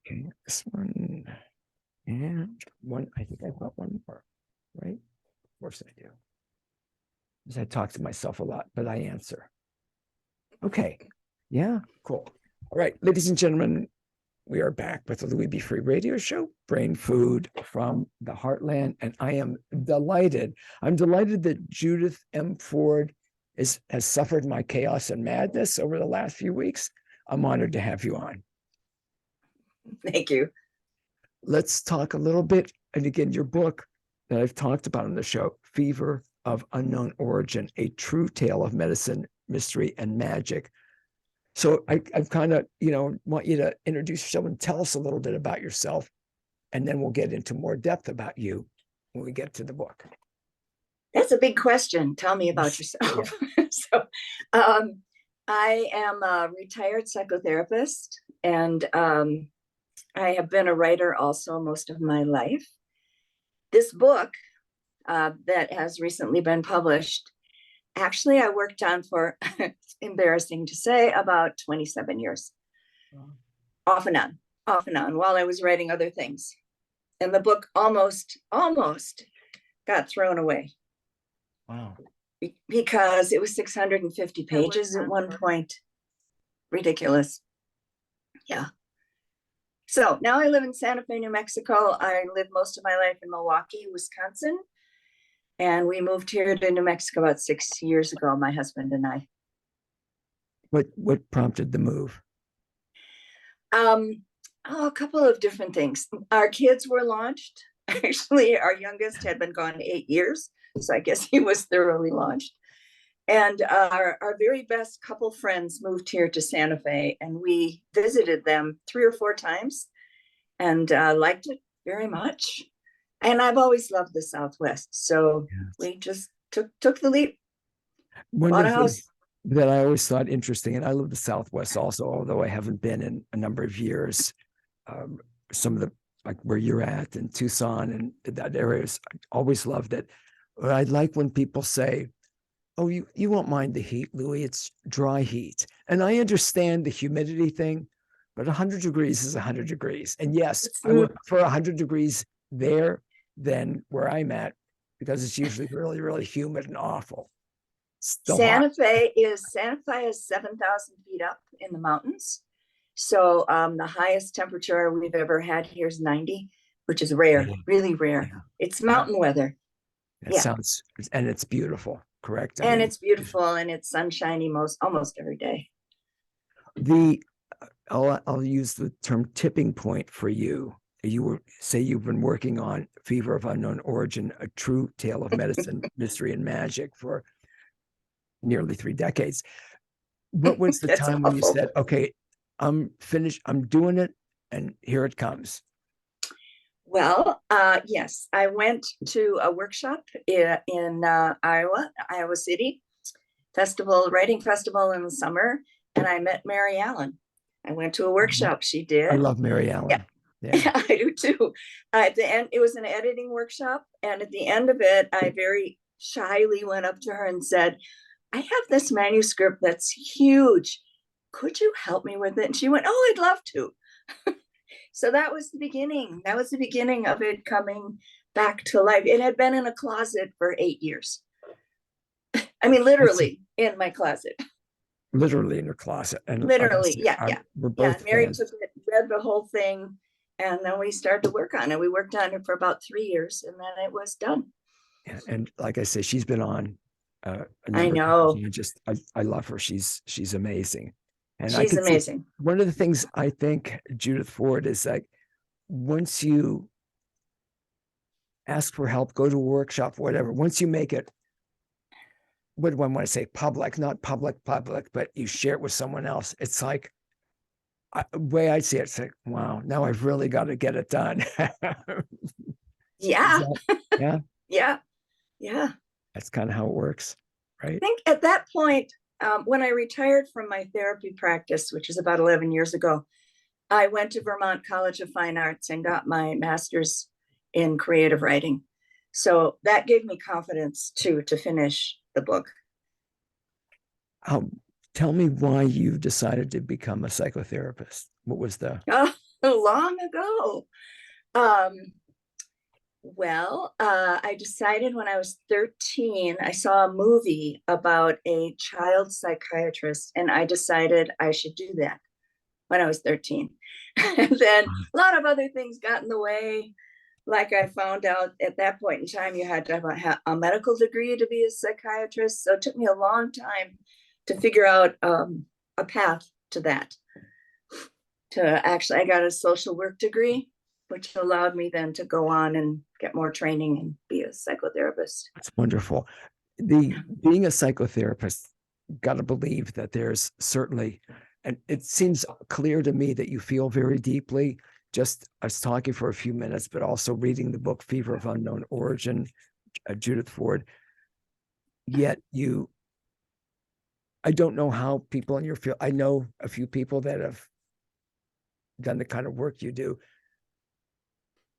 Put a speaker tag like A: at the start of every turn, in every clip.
A: Okay, this one and one. I think I've got one more, right? Of course I do. Because I talk to myself a lot, but I answer. Okay. Yeah, cool. All right, ladies and gentlemen, we are back with the Louis B. Free Radio Show, Brain Food from the Heartland, and I am delighted. I'm delighted that Judith M. Ford has suffered my chaos and madness over the last few weeks. I'm honored to have you on.
B: Thank you.
A: Let's talk a little bit, and again, your book that I've talked about on the show, Fever of Unknown Origin, A True Tale of Medicine, Mystery, and Magic. So I've kind of, want you to introduce yourself and tell us a little bit about yourself, and then we'll get into more depth about you when we get to the book.
B: That's a big question. Tell me about yourself. Yeah. So I am a retired psychotherapist, and I have been a writer also most of my life. This book that has recently been published, actually, I worked on for, it's embarrassing to say, about 27 years. Wow. Off and on, while I was writing other things. And the book almost got thrown away.
A: Wow.
B: Because it was 650 pages at one point. Ridiculous. Yeah. So now I live in Santa Fe, New Mexico. I lived most of my life in Milwaukee, Wisconsin. And we moved here to New Mexico about 6 years ago, my husband and I.
A: What prompted the move?
B: A couple of different things. Our kids were launched. Actually, our youngest had been gone 8 years, so I guess he was thoroughly launched. And our very best couple friends moved here to Santa Fe, and we visited them 3 or 4 times and liked it very much. And I've always loved the Southwest, so yes, we just took the leap.
A: Bought a house. That I always thought interesting, and I love the Southwest also, although I haven't been in a number of years. Some of the, like where you're at in Tucson and that area, I always loved it. But I like when people say, oh, you won't mind the heat, Louis, it's dry heat. And I understand the humidity thing, but 100 degrees is 100 degrees. And yes, I would prefer 100 degrees there than where I'm at, because it's usually really, really humid and awful.
B: Santa Fe is 7,000 feet up in the mountains. So the highest temperature we've ever had here is 90, which is rare, really rare. Yeah. It's mountain weather.
A: It sounds, and it's beautiful, correct?
B: I mean, it's beautiful, and it's sunshiny almost every day.
A: I'll use the term tipping point for you. Say you've been working on Fever of Unknown Origin, A True Tale of Medicine, Mystery, and Magic for nearly 3 decades. What was the time when you said, okay, I'm finished, I'm doing it, and here it comes?
B: Well, yes, I went to a workshop in Iowa City, writing festival in the summer, and I met Mary Allen. I went to a workshop she did.
A: I love Mary Allen.
B: Yeah, I do too. At the end, it was an editing workshop, and at the end of it, I very shyly went up to her and said, I have this manuscript that's huge. Could you help me with it? And she went, oh, I'd love to. So that was the beginning. That was the beginning of it coming back to life. It had been in a closet for 8 years. I mean, literally in my closet.
A: Literally in your closet. And
B: literally, yeah.
A: We're both
B: Mary took it, read the whole thing, and then we started to work on it. We worked on it for about 3 years, and then it was done.
A: And like I say, she's been on.
B: I know.
A: I love her. She's amazing. And
B: she's amazing.
A: One of the things I think, Judith Ford, is like, once you ask for help, go to a workshop, whatever, once you make it, what do I want to say, public, not public, but you share it with someone else, it's like, the way I see it, it's like, wow, now I've really got to get it done.
B: Yeah.
A: That's kind of how it works, right?
B: I think at that point, when I retired from my therapy practice, which is about 11 years ago, I went to Vermont College of Fine Arts and got my master's in creative writing. So that gave me confidence to finish the book.
A: Tell me why you decided to become a psychotherapist. What was the
B: long ago. Well, I decided when I was 13, I saw a movie about a child psychiatrist, and I decided I should do that when I was 13. And then a lot of other things got in the way. Like I found out at that point in time, you had to have a medical degree to be a psychiatrist. So it took me a long time to figure out a path to that. I got a social work degree, which allowed me then to go on and get more training and be a psychotherapist.
A: That's wonderful. Being a psychotherapist, got to believe that there's certainly, and it seems clear to me that you feel very deeply. Just us talking for a few minutes, but also reading the book Fever of Unknown Origin, Judith Ford. Yet I don't know how people in your field, I know a few people that have done the kind of work you do.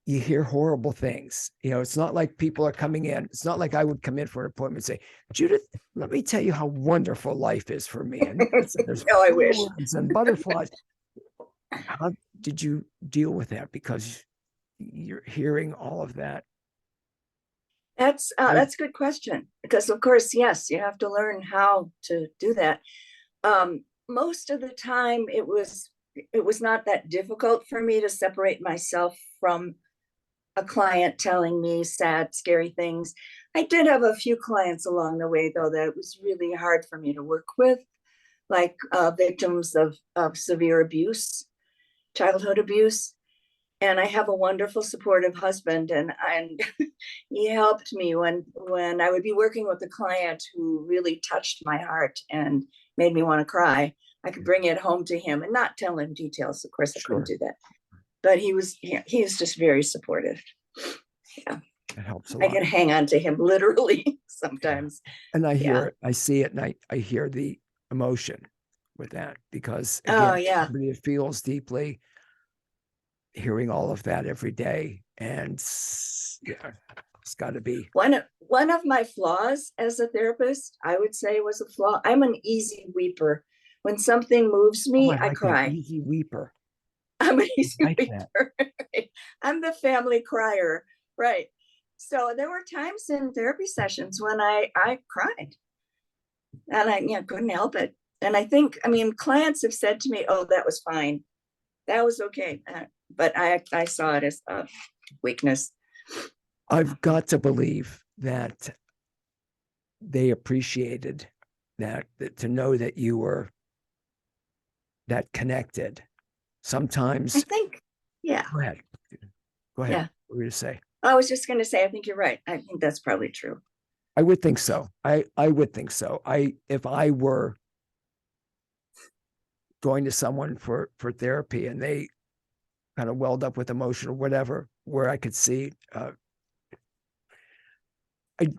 A: You hear horrible things. It's not like people are coming in. It's not like I would come in for an appointment and say, Judith, let me tell you how wonderful life is for me. And there's
B: I wish.
A: And butterflies. How did you deal with that? Because you're hearing all of that.
B: That's a good question, because of course, yes, you have to learn how to do that. Most of the time it was not that difficult for me to separate myself from a client telling me sad, scary things. I did have a few clients along the way, though, that it was really hard for me to work with, like victims of severe abuse, childhood abuse. And I have a wonderful, supportive husband, and he helped me when I would be working with a client who really touched my heart and made me want to cry. I could bring it home to him and not tell him details. Of course, I couldn't do that. But he is just very supportive. Yeah.
A: It helps a lot.
B: I can hang on to him literally sometimes.
A: And I see it, and I hear the emotion with that, because again, somebody feels deeply, hearing all of that every day. And it's got to be.
B: One of my flaws as a therapist, I would say, was a flaw. I'm an easy weeper. When something moves me, I cry.
A: Easy weeper.
B: I'm an easy weeper. I'm the family crier, right? So there were times in therapy sessions when I cried, and I couldn't help it. And I mean, clients have said to me, "Oh, that was fine, that was okay," but I saw it as a weakness.
A: I've got to believe that they appreciated that to know that you were that connected. Sometimes
B: I think, yeah.
A: Go ahead. Yeah. What were you to say?
B: I was just going to say, I think you're right. I think that's probably true.
A: I would think so. I would think so. If I were going to someone for therapy and they kind of welled up with emotion or whatever, where I could see, I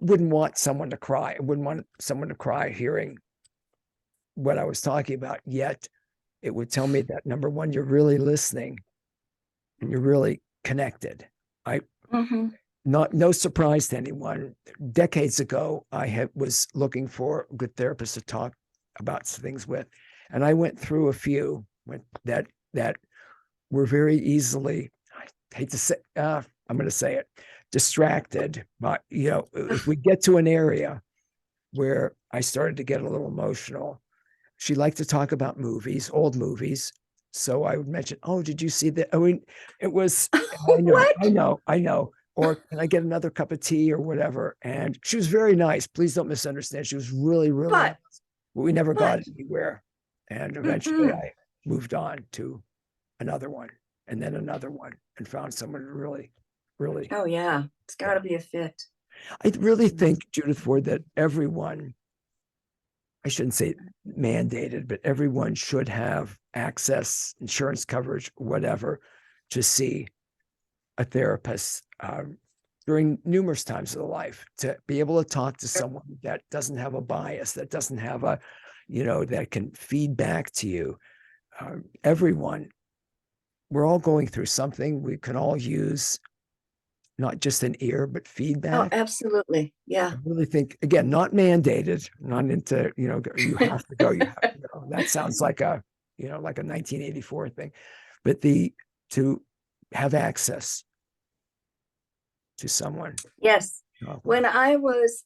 A: wouldn't want someone to cry. I wouldn't want someone to cry hearing what I was talking about. Yet it would tell me that, number one, you're really listening and you're really connected. No surprise to anyone. Decades ago, I was looking for a good therapist to talk about things with, and I went through a few that were very easily, I hate to say, I'm going to say it, distracted. But if we get to an area where I started to get a little emotional, she liked to talk about movies, old movies. So I would mention, "Oh, did you see that?" I mean, it was, I know. Or can I get another cup of tea or whatever? And she was very nice. Please don't misunderstand. She was really, really nice. But we never got anywhere. And eventually I moved on to another one, and then another one, and found someone really, really.
B: Oh, yeah. It's got to be a fit.
A: I really think, Judith Ford, that everyone, I shouldn't say mandated, but everyone should have access, insurance coverage, whatever, to see a therapist during numerous times of their life, to be able to talk to someone that doesn't have a bias, that doesn't have a, that can feed back to you. Everyone, we're all going through something. We can all use not just an ear, but feedback.
B: Oh, absolutely. Yeah.
A: I really think, again, not mandated, not into, you have to go, you have to go. That sounds like a 1984 thing. But to have access to someone.
B: Yes.
A: Oh.
B: When I was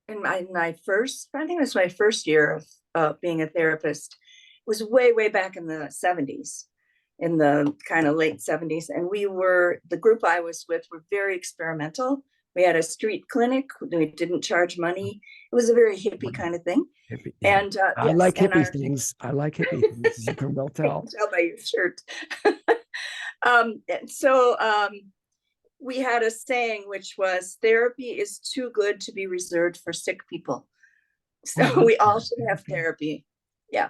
B: in my first, I think it was my first year of being a therapist, it was way back in the 70s, in the kind of late 70s. And the group I was with were very experimental. We had a street clinic. We didn't charge money. It was a very hippie kind of thing.
A: Hippie, yeah.
B: And
A: I like hippie things. I like hippie things, as you can well tell.
B: Tell by your shirt. We had a saying, which was, therapy is too good to be reserved for sick people. So we all should have therapy. Yeah.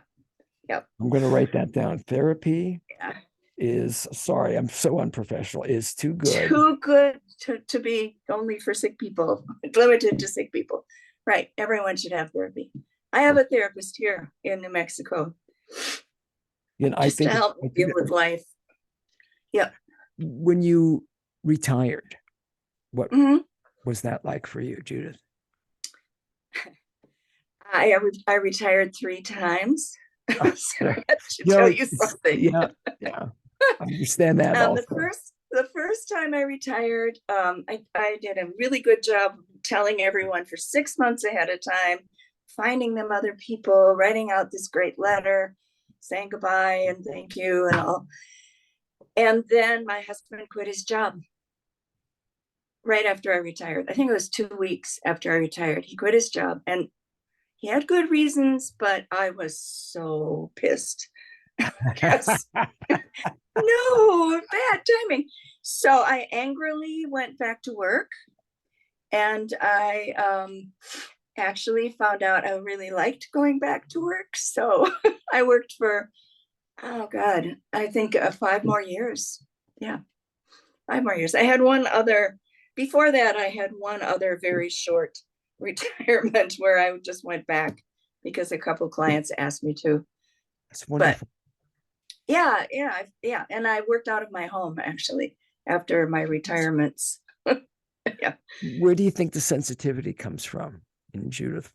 B: Yep.
A: I'm going to write that down. Therapy
B: Yeah.
A: is, sorry, I'm so unprofessional, is too good.
B: Too good to be only for sick people, limited to sick people. Right. Everyone should have therapy. I have a therapist here in New Mexico.
A: I think
B: to help me deal with life. Yeah.
A: When you retired, what was that like for you, Judith?
B: I retired 3 times. So that should
A: You know,
B: tell you something.
A: Yeah. I understand that.
B: The first time I retired, I did a really good job telling everyone for 6 months ahead of time, finding them other people, writing out this great letter, saying goodbye and thank you and all. And then my husband quit his job right after I retired. I think it was 2 weeks after I retired. He quit his job, and he had good reasons, but I was so pissed. No, bad timing. So I angrily went back to work, and I actually found out I really liked going back to work. So I worked for, oh God, I think 5 more years. Yeah, 5 more years. I had one other, before that, I had one other very short retirement where I just went back because a couple clients asked me to.
A: That's wonderful.
B: But yeah. And I worked out of my home actually after my retirements. Yeah.
A: Where do you think the sensitivity comes from in Judith?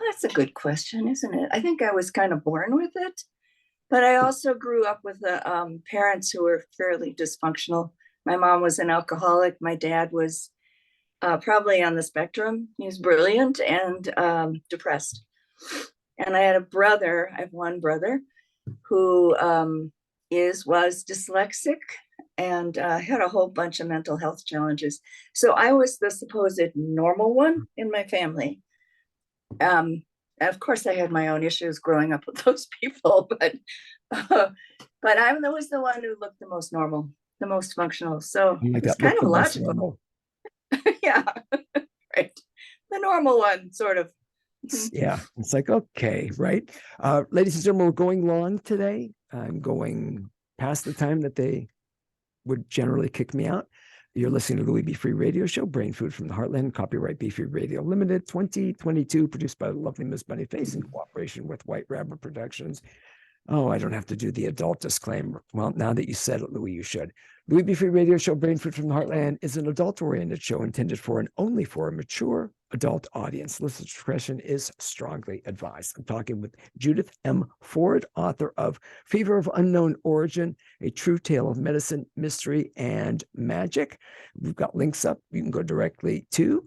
B: That's a good question, isn't it? I think I was kind of born with it, but I also grew up with parents who were fairly dysfunctional. My mom was an alcoholic. My dad was probably on the spectrum. He was brilliant and depressed. And I have one brother who was dyslexic and had a whole bunch of mental health challenges. So I was the supposed normal one in my family. Of course, I had my own issues growing up with those people, but I was the one who looked the most normal, the most functional. So it's kind of logical. Yeah, right. The normal one, sort of.
A: Yeah, it's like, okay, right. Ladies and gentlemen, we're going long today. I'm going past the time that they would generally kick me out. You're listening to the We Be Free radio show, Brain Food from the Heartland, copyright Be Free Radio Limited, 2022, produced by the lovely Miss Bunny Face in cooperation with White Rabbit Productions. Oh, I don't have to do the adult disclaimer. Well, now that you said it, Louis, you should. The We Be Free radio show, Brain Food from the Heartland, is an adult-oriented show intended for and only for a mature adult audience. Listener discretion is strongly advised. I'm talking with Judith M. Ford, author of Fever of Unknown Origin, A True Tale of Medicine, Mystery, and Magic. We've got links up. You can go directly to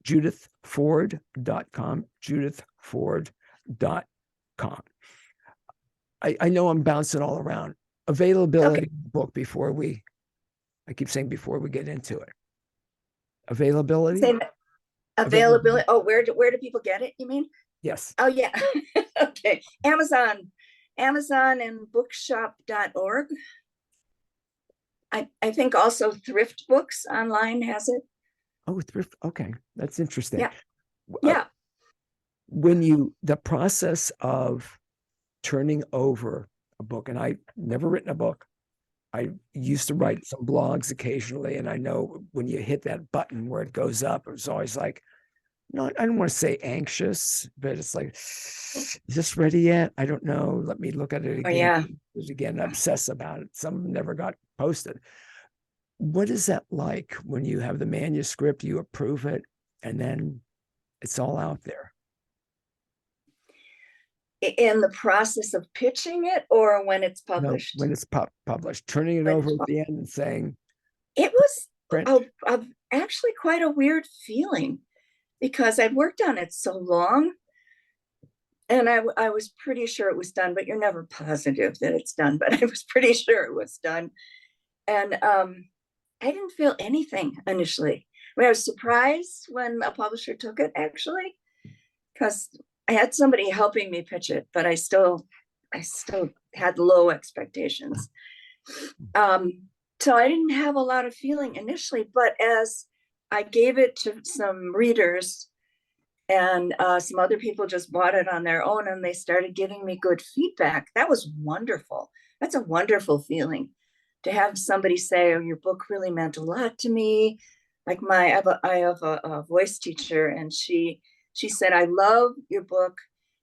A: judithford.com, judithford.com. I know I'm bouncing all around. Availability book I keep saying before we get into it. Availability?
B: Availability. Oh, where do people get it, you mean?
A: Yes.
B: Oh, yeah. Okay. Amazon and bookshop.org. I think also Thrift Books online has it.
A: Oh, Thrift. Okay. That's interesting.
B: Yeah. Yeah.
A: The process of turning over a book, and I've never written a book. I used to write some blogs occasionally, and I know when you hit that button where it goes up, it was always like, no, I don't want to say anxious, but it's like, is this ready yet? I don't know. Let me look at it again.
B: Oh, yeah.
A: Again, obsess about it. Some never got posted. What is that like when you have the manuscript, you approve it, and then it's all out there?
B: In the process of pitching it, or when it's
A: No,
B: published?
A: when it's published, turning it
B: When
A: over
B: it's
A: at the end and saying,
B: It was
A: print.
B: actually quite a weird feeling, because I'd worked on it so long, and I was pretty sure it was done, but you're never positive that it's done, but I was pretty sure it was done. And I didn't feel anything initially. I was surprised when a publisher took it, actually, because I had somebody helping me pitch it, but I still had low expectations. So I didn't have a lot of feeling initially, but as I gave it to some readers, and some other people just bought it on their own, and they started giving me good feedback, that was wonderful. That's a wonderful feeling, to have somebody say, oh, your book really meant a lot to me. Like I have a voice teacher, and she said, I love your book,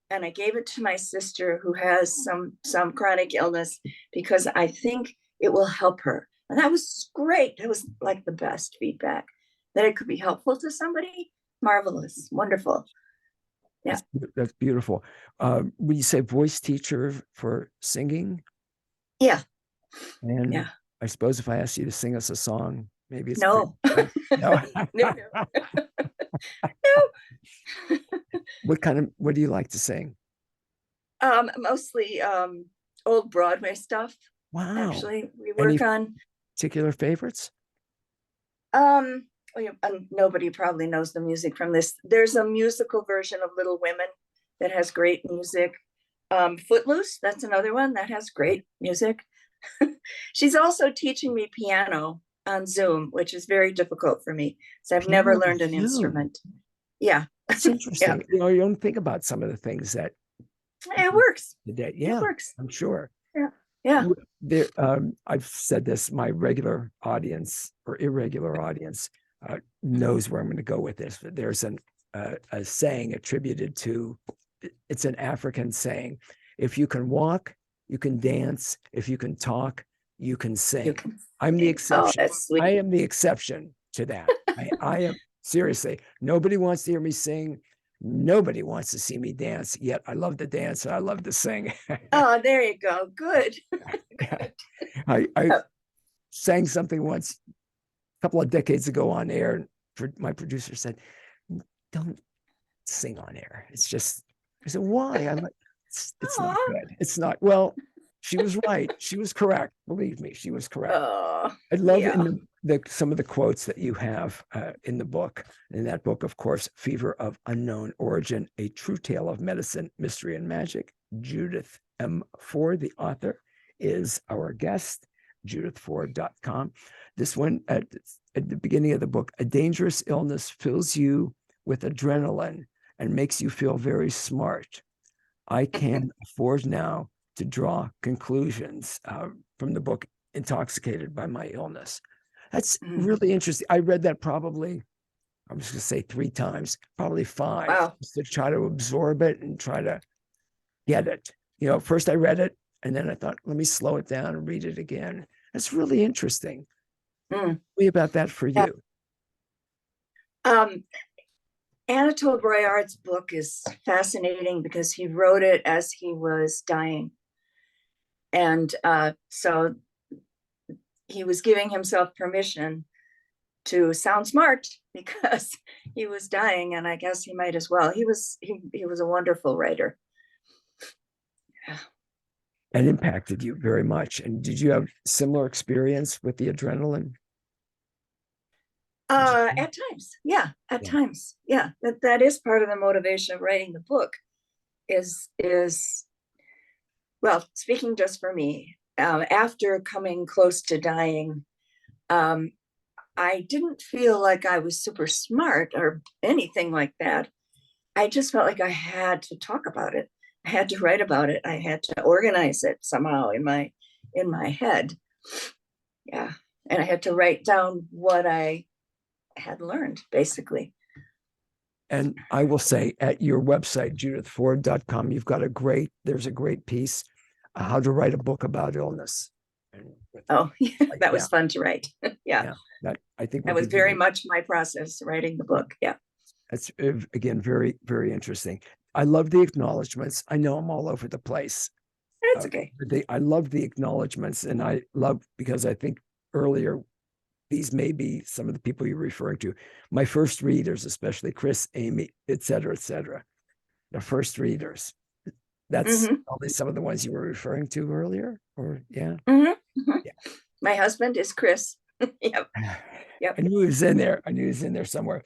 B: and I gave it to my sister who has some chronic illness, because I think it will help her. And that was great. That was like the best feedback, that it could be helpful to somebody. Marvelous, wonderful. Yeah,
A: that's beautiful. When you say voice teacher for singing,
B: yeah,
A: and
B: yeah.
A: I suppose if I asked you to sing us a song, maybe it's
B: No,
A: no.
B: no, no.
A: What do you like to sing?
B: Mostly old Broadway stuff.
A: Wow.
B: Actually, we
A: Any
B: work on
A: particular favorites?
B: Nobody probably knows the music from this. There's a musical version of Little Women that has great music. Footloose, that's another one that has great music. She's also teaching me piano on Zoom, which is very difficult for me, so I've never
A: Piano
B: learned an
A: Zoom.
B: instrument. Yeah,
A: That's interesting.
B: yeah.
A: You don't think about some of the things that
B: It works.
A: today.
B: It works.
A: I'm sure.
B: Yeah, yeah.
A: There, I've said this, my regular audience or irregular audience knows where I'm going to go with this, but there's a saying attributed to, it's an African saying: if you can walk, you can dance. If you can talk, you can sing. I'm the exception.
B: Oh, that's sweet.
A: I am the exception to that. I am, seriously. Nobody wants to hear me sing. Nobody wants to see me dance, yet I love to dance and I love to sing.
B: Oh, there you go. Good.
A: I sang something once a couple of decades ago on air, and my producer said, don't sing on air. It's just, I said, why? I'm like, it's not good. It's not. Well, she was right. She was correct. Believe me, she was correct. I love some of the quotes that you have in the book. In that book, of course, Fever of Unknown Origin, A True Tale of Medicine, Mystery, and Magic. Judith M. Ford, the author, is our guest, judithford.com. This one, at the beginning of the book, a dangerous illness fills you with adrenaline and makes you feel very smart. I can afford now to draw conclusions from the book, Intoxicated by My Illness. That's really interesting. I read that probably, I'm just going to say 3 times, probably 5, just to try to absorb it and try to get it. First I read it, and then I thought, let me slow it down and read it again. That's really interesting. Tell me about that for you.
B: Anatole Breillart's book is fascinating because he wrote it as he was dying. And so he was giving himself permission to sound smart because he was dying, and I guess he might as well. He was a wonderful writer.
A: And impacted you very much. And did you have similar experience with the adrenaline?
B: At times, yeah. At times, yeah. That is part of the motivation of writing the book. Is well, speaking just for me, after coming close to dying, I didn't feel like I was super smart or anything like that. I just felt like I had to talk about it. I had to write about it. I had to organize it somehow in my head. Yeah. And I had to write down what I had learned, basically.
A: And I will say, at your website, judithford.com, there's a great piece, how to write a book about illness.
B: Oh, that was fun to write. Yeah.
A: I think
B: that was very much my process, writing the book. Yeah.
A: That's, again, very, very interesting. I love the acknowledgments. I know I'm all over the place.
B: That's okay.
A: I love the acknowledgments, and I love, because I think earlier, these may be some of the people you're referring to. My first readers, especially Chris, Amy, et cetera, the first readers. That's probably some of the ones you were referring to earlier, or yeah. Yeah.
B: My husband is Chris. Yep.
A: I knew he was in there. I knew he was in there somewhere.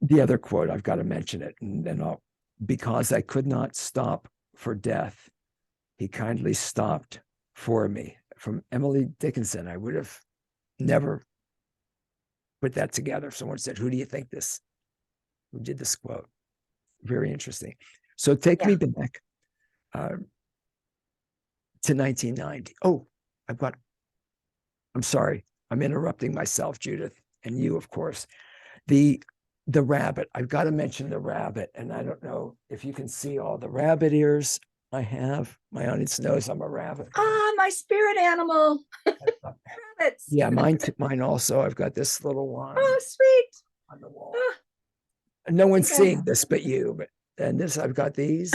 A: The other quote, I've got to mention it, and then because I could not stop for death, he kindly stopped for me. From Emily Dickinson. I would have never put that together. If someone said, who do you think who did this quote? Very interesting. So take me back to 1990. Oh, I'm sorry. I'm interrupting myself, Judith, and you, of course. The rabbit. I've got to mention the rabbit, and I don't know if you can see all the rabbit ears I have. My audience knows I'm a rabbit.
B: Ah, my spirit animal. Rabbits.
A: Yeah, mine also. I've got this little one.
B: Oh, sweet.
A: On the wall. No one's seeing this but you. And this, I've got these.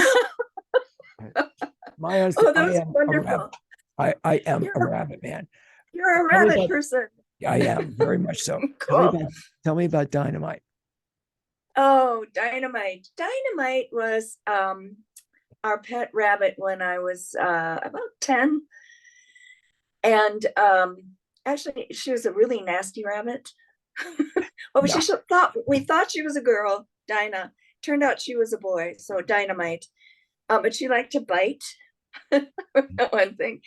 A: My
B: those are wonderful.
A: I am a rabbit man.
B: You're a rabbit person.
A: I am, very much so.
B: Cool.
A: Tell me about Dynamite.
B: Oh, Dynamite. Dynamite was our pet rabbit when I was about 10. And actually, she was a really nasty rabbit. Well, we thought she was a girl, Dinah. Turned out she was a boy, so Dynamite. But she liked to bite. One thing.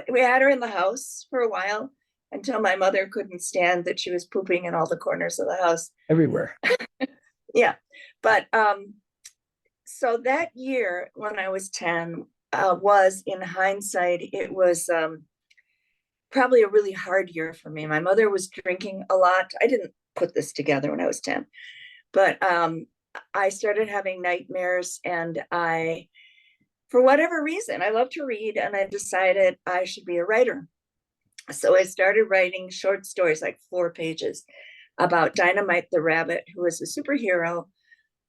B: We had her in the house for a while until my mother couldn't stand that she was pooping in all the corners of the house.
A: Everywhere.
B: Yeah. But so that year when I was 10 was, in hindsight, it was probably a really hard year for me. My mother was drinking a lot. I didn't put this together when I was 10, but I started having nightmares, and for whatever reason, I love to read, and I decided I should be a writer. So I started writing short stories, like 4 pages, about Dynamite the rabbit, who was a superhero,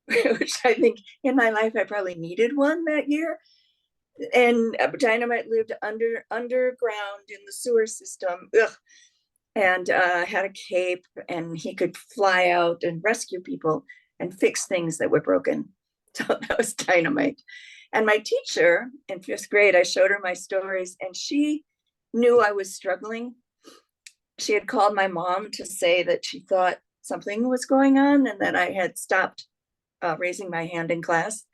B: which I think in my life I probably needed one that year. And Dynamite lived underground in the sewer system, and had a cape, and he could fly out and rescue people and fix things that were broken. So that was Dynamite. And my teacher in 5th grade, I showed her my stories, and she knew I was struggling. She had called my mom to say that she thought something was going on and that I had stopped raising my hand in class.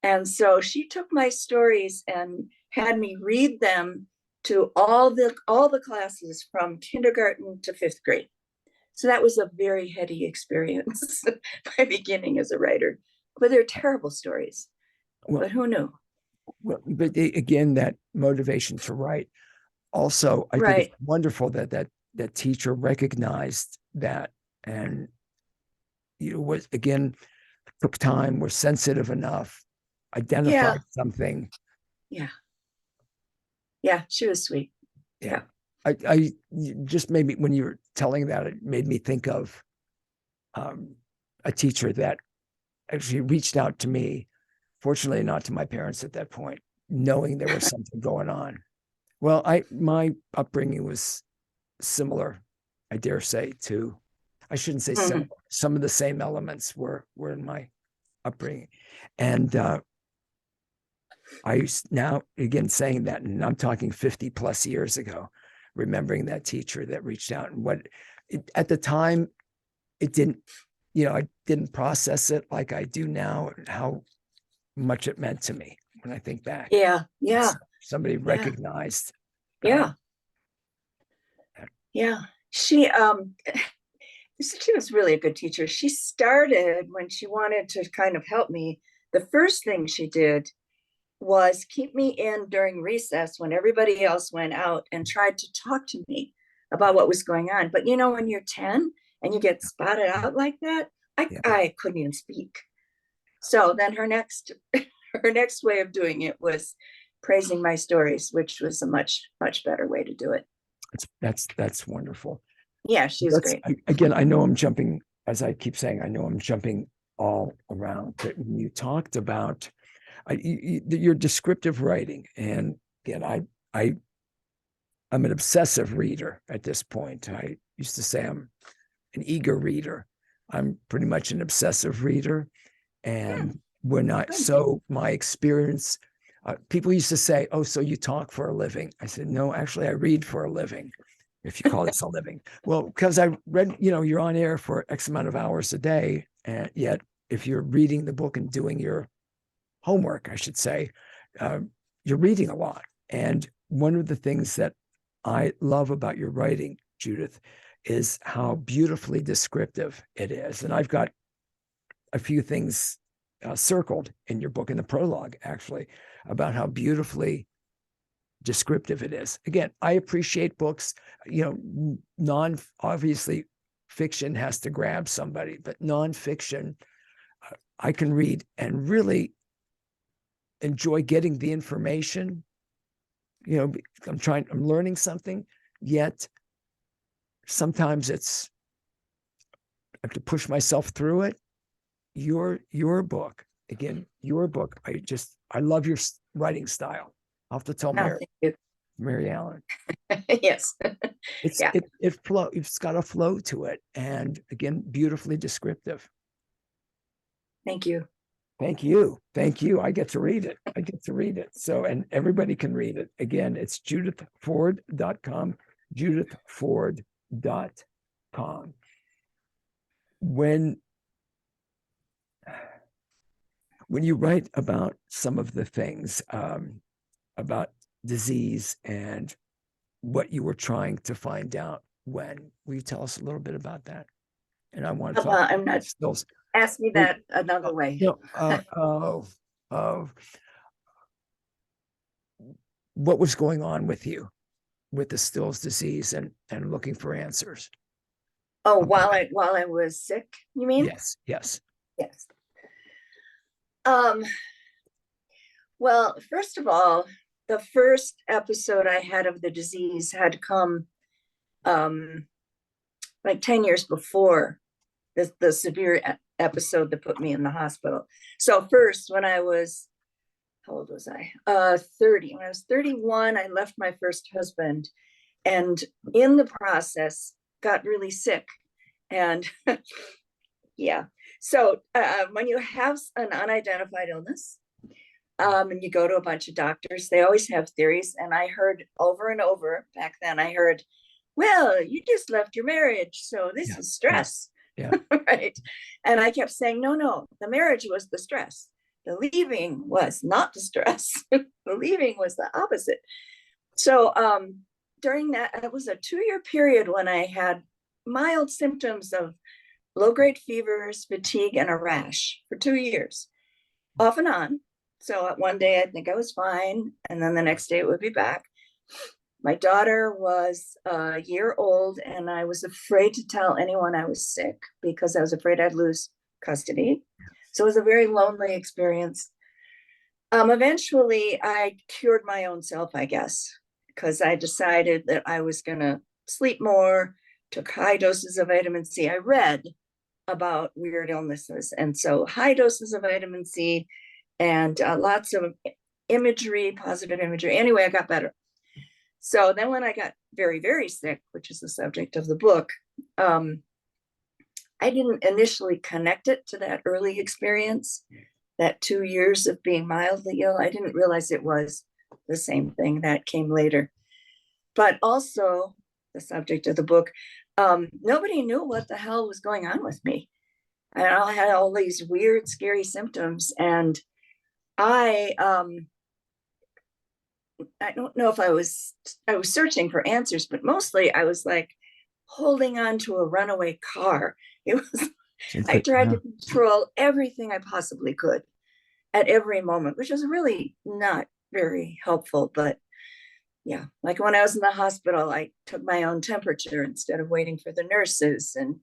B: And so she took my stories and had me read them to all the classes from kindergarten to 5th grade. So that was a very heady experience, my beginning as a writer. But they're terrible stories. Well, but who knew?
A: Well, but again, that motivation to write. Also, I think it's wonderful that teacher recognized that, and was, again, took time, was sensitive enough, identified something.
B: Yeah, she was sweet. Yeah.
A: I just maybe when you were telling that, it made me think of a teacher that actually reached out to me, fortunately not to my parents at that point, knowing there was something going on. Well, my upbringing was similar, I dare say, to, I shouldn't say similar, some of the same elements were in my upbringing. And I now, again, saying that, and I'm talking 50 plus years ago, remembering that teacher that reached out, and at the time, it didn't, I didn't process it like I do now, and how much it meant to me when I think back.
B: Yeah.
A: Somebody recognized.
B: Yeah. She was really a good teacher. She started when she wanted to kind of help me. The first thing she did was keep me in during recess when everybody else went out, and tried to talk to me about what was going on. But when you're 10 and you get spotted out like that, I couldn't even speak. So then her next way of doing it was praising my stories, which was a much, much better way to do it.
A: That's wonderful.
B: Yeah, she was great.
A: Again, I know I'm jumping, as I keep saying, I know I'm jumping all around. But when you talked about your descriptive writing, and again, I'm an obsessive reader at this point. I used to say I'm an eager reader. I'm pretty much an obsessive reader. And we're not, so my experience, people used to say, oh, so you talk for a living. I said, no, actually I read for a living, if you call this a living. Well, because I read, you're on air for X amount of hours a day. And yet if you're reading the book and doing your homework, I should say, you're reading a lot. And one of the things that I love about your writing, Judith, is how beautifully descriptive it is. And I've got a few things circled in your book, in the prologue, actually, about how beautifully descriptive it is. Again, I appreciate books, obviously fiction has to grab somebody, but nonfiction, I can read and really enjoy getting the information. I'm learning something, yet sometimes I have to push myself through it. Your book, again, I love your writing style. I'll have to tell Mary Ellen.
B: Yes.
A: It's got a flow to it. And again, beautifully descriptive.
B: Thank you.
A: Thank you. Thank you. I get to read it. So, and everybody can read it. Again, it's judithford.com, judithford.com. When you write about some of the things about disease and what you were trying to find out, will you tell us a little bit about that? And I want to talk
B: I'm not
A: stills.
B: Ask me that another way.
A: What was going on with you with the Still's disease and looking for answers?
B: Oh, while I was sick, you mean?
A: Yes.
B: Well, first of all, the first episode I had of the disease had come like 10 years before the severe episode that put me in the hospital. So first, when I was, how old was I? 30. When I was 31, I left my first husband, and in the process got really sick. And yeah, so when you have an unidentified illness, and you go to a bunch of doctors, they always have theories. And I heard over and over back then, well, you just left your marriage, so this is stress.
A: Yeah.
B: Right. And I kept saying, no, the marriage was the stress. The leaving was not the stress. The leaving was the opposite. So during that, it was a 2-year period when I had mild symptoms of low-grade fevers, fatigue, and a rash for 2 years, off and on. So one day I think I was fine, and then the next day it would be back. My daughter was a year old, and I was afraid to tell anyone I was sick because I was afraid I'd lose custody. So it was a very lonely experience. Eventually, I cured my own self, I guess, because I decided that I was going to sleep more, took high doses of vitamin C. I read about weird illnesses, and so high doses of vitamin C and lots of imagery, positive imagery. Anyway, I got better. So then when I got very, very sick, which is the subject of the book, I didn't initially connect it to that early experience, that 2 years of being mildly ill. I didn't realize it was the same thing. That came later. But also the subject of the book, nobody knew what the hell was going on with me. I had all these weird, scary symptoms. And I don't know if I was searching for answers, but mostly I was like holding on to a runaway car. It was, I tried to control everything I possibly could at every moment, which was really not very helpful. But yeah, like when I was in the hospital, I took my own temperature instead of waiting for the nurses. And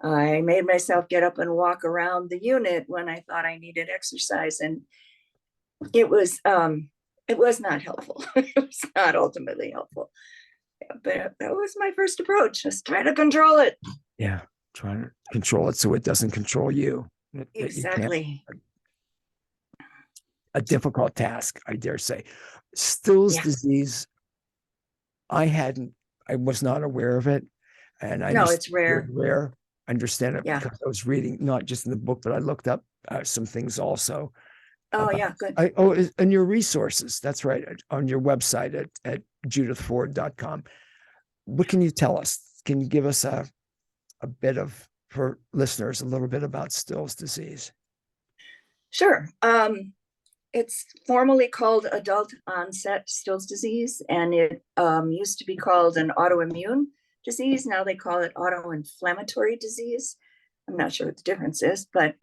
B: I made myself get up and walk around the unit when I thought I needed exercise. And it was not helpful. It was not ultimately helpful. Yeah, but that was my first approach, just try to control it.
A: Yeah, trying to control it so it doesn't control you. that you can't,
B: Exactly.
A: a difficult task, I dare say. Still's
B: Yeah.
A: disease, I was not aware of it. And I
B: No, it's
A: understand
B: rare.
A: rare. I understand it
B: Yeah.
A: because I was reading, not just in the book, but I looked up some things also
B: Oh,
A: about,
B: yeah, good.
A: and your resources. That's right. On your website at judithford.com. What can you tell us? Can you give us a bit of, for listeners, a little bit about Still's disease?
B: Sure. It's formally called adult onset Still disease, and it used to be called an autoimmune disease. Now they call it autoinflammatory disease. I'm not sure what the difference is, but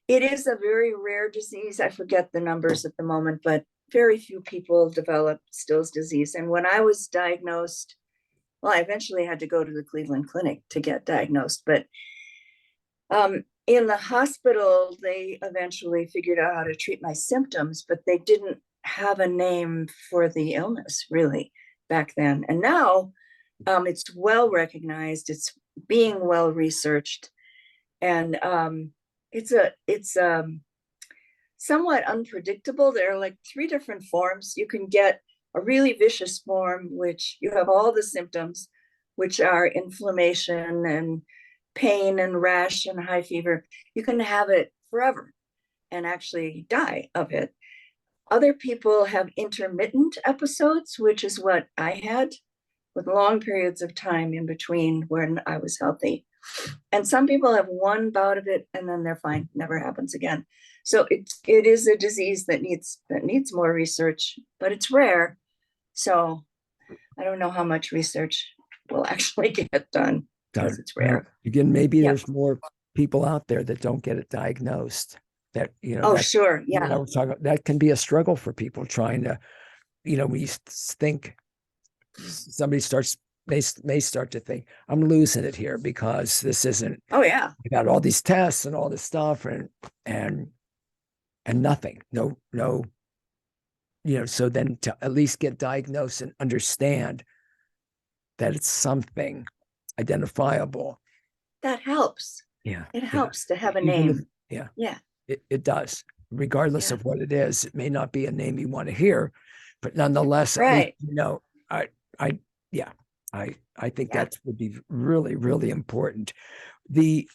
B: it is a very rare disease. I forget the numbers at the moment, but very few people develop Still's disease. And when I was diagnosed, well, I eventually had to go to the Cleveland Clinic to get diagnosed, but in the hospital, they eventually figured out how to treat my symptoms, but they didn't have a name for the illness really back then. And now it's well recognized, it's being well researched, and it's somewhat unpredictable. There are like 3 different forms. You can get a really vicious form, which you have all the symptoms, which are inflammation and pain and rash and high fever. You can have it forever and actually die of it. Other people have intermittent episodes, which is what I had, with long periods of time in between when I was healthy. And some people have one bout of it and then they're fine, never happens again. So it is a disease that needs more research, but it's rare. So I don't know how much research will actually get done because it's rare.
A: Again, maybe
B: Yeah.
A: there's more people out there that don't get it diagnosed. That,
B: Oh, sure. Yeah.
A: I was talking, that can be a struggle for people trying to, we think somebody may start to think, I'm losing it here because this isn't.
B: Oh, yeah.
A: I got all these tests and all this stuff and nothing. No. So then to at least get diagnosed and understand that it's something identifiable.
B: That helps.
A: Yeah.
B: It helps to have a
A: Even
B: name.
A: Yeah. It does. Regardless of what it is, it may not be a name you want to hear, but nonetheless,
B: Right.
A: at least, I think that would be really, really important. The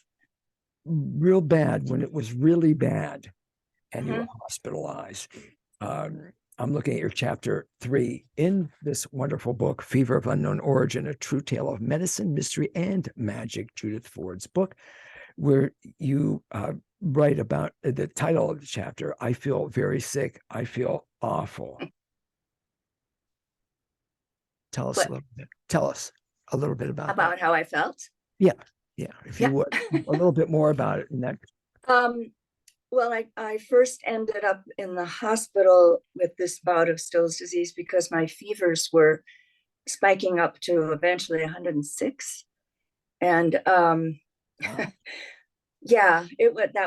A: real bad, when it was really bad and you were hospitalized, I'm looking at your chapter 3 in this wonderful book, Fever of Unknown Origin, A True Tale of Medicine, Mystery, and Magic, Judith Ford's book, where you write about the title of the chapter, I Feel Very Sick, I Feel Awful. Tell us a little bit about that.
B: How I felt.
A: Yeah, if you would, a little bit more about it.
B: Well, I first ended up in the hospital with this bout of Still's disease because my fevers were spiking up to eventually 106. And that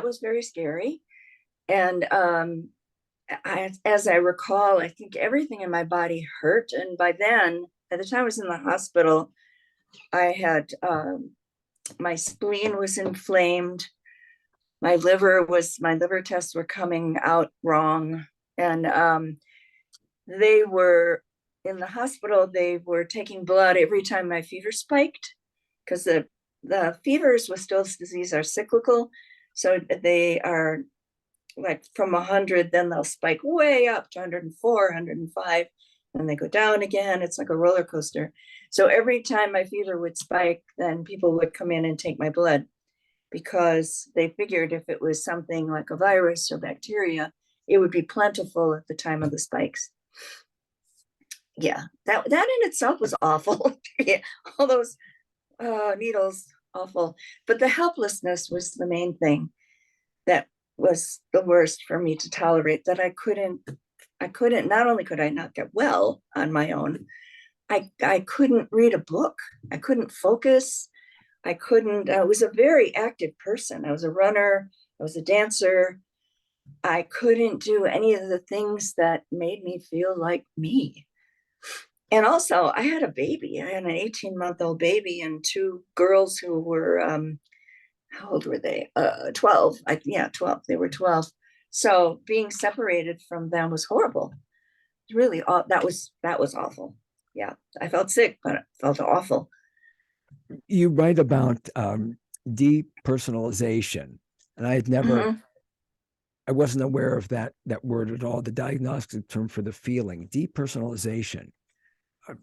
B: was very scary. And as I recall, I think everything in my body hurt. And by then, at the time I was in the hospital, I had my spleen was inflamed. My liver tests were coming out wrong. And they were in the hospital, they were taking blood every time my fever spiked, because the fevers with Still's disease are cyclical. So they are like from 100, then they'll spike way up to 104, 105, and they go down again. It's like a roller coaster. So every time my fever would spike, then people would come in and take my blood, because they figured if it was something like a virus or bacteria, it would be plentiful at the time of the spikes. Yeah, that in itself was awful. All those needles, awful. But the helplessness was the main thing that was the worst for me to tolerate, that I couldn't, not only could I not get well on my own, I couldn't read a book. I couldn't focus. I was a very active person. I was a runner. I was a dancer. I couldn't do any of the things that made me feel like me. And also, I had a baby. I had an 18-month-old baby and 2 girls who were how old were they? 12. Yeah, 12. They were 12. So being separated from them was horrible. Really, that was awful. Yeah, I felt sick, but it felt awful.
A: You write about depersonalization, and
B: Mhm.
A: I wasn't aware of that word at all. The diagnostic term for the feeling, depersonalization. Uh,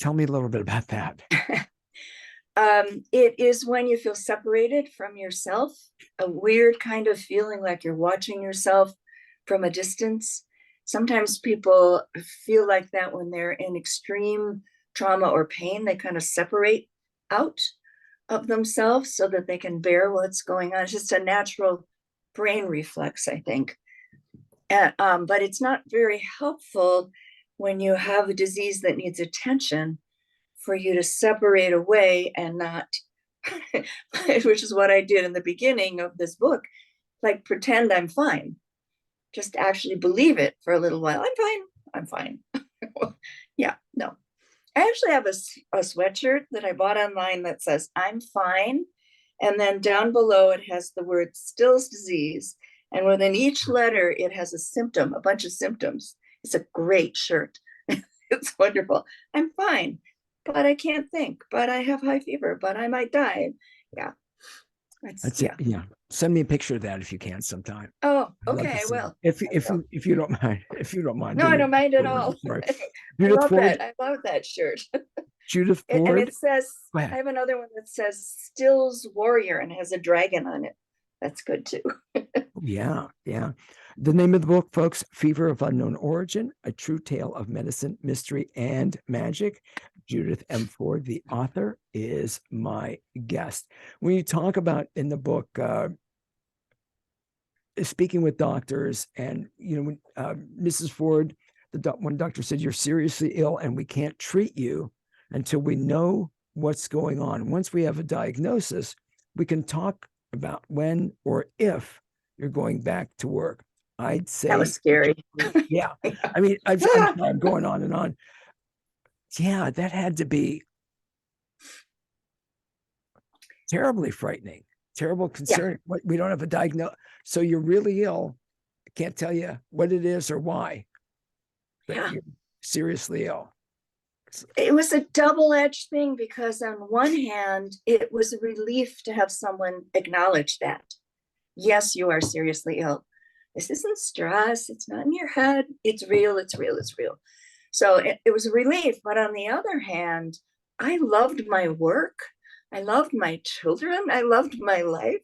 A: Tell me a little bit about that.
B: It is when you feel separated from yourself, a weird kind of feeling like you're watching yourself from a distance. Sometimes people feel like that when they're in extreme trauma or pain. They kind of separate out of themselves so that they can bear what's going on. It's just a natural brain reflex, I think. But it's not very helpful when you have a disease that needs attention for you to separate away and not, which is what I did in the beginning of this book, like pretend I'm fine, just actually believe it for a little while. I'm fine. Yeah, no. I actually have a sweatshirt that I bought online that says I'm fine. And then down below it has the word Still's disease. And within each letter, it has a symptom, a bunch of symptoms. It's a great shirt. It's wonderful. I'm fine, but I can't think, but I have high fever, but I might die. Yeah.
A: That's it.
B: Yeah.
A: Yeah. Send me a picture of that if you can sometime.
B: Oh,
A: I'd love
B: okay,
A: to
B: I
A: see it.
B: will.
A: If you don't mind, if you don't mind,
B: No,
A: didn't
B: I
A: mean
B: don't mind at
A: to-
B: all.
A: sorry.
B: I
A: Judith
B: love
A: Ford,
B: that. I love that shirt.
A: Judith
B: And
A: Ford.
B: it says,
A: Go
B: I
A: ahead.
B: have another one that says Still's Warrior and has a dragon on it. That's good too.
A: Yeah, yeah. The name of the book, folks, Fever of Unknown Origin, A True Tale of Medicine, Mystery, and Magic. Judith M. Ford, the author, is my guest. When you talk about in the book, speaking with doctors, and when Mrs. Ford, one doctor said, "You're seriously ill, and we can't treat you until we know what's going on. Once we have a diagnosis, we can talk about when or if you're going back to work." I'd
B: That was
A: say,
B: scary.
A: yeah. I mean, I'm going on and on. Yeah, that had to be terribly frightening, terrible
B: Yeah,
A: concern. We don't have a diagnosis, so you're really ill. I can't tell you what it is or why, but
B: yeah.
A: you're seriously ill.
B: It was a double-edged thing because on one hand, it was a relief to have someone acknowledge that. Yes, you are seriously ill. This isn't stress. It's not in your head. It's real. It's real. It's real. So it was a relief. But on the other hand, I loved my work. I loved my children. I loved my life.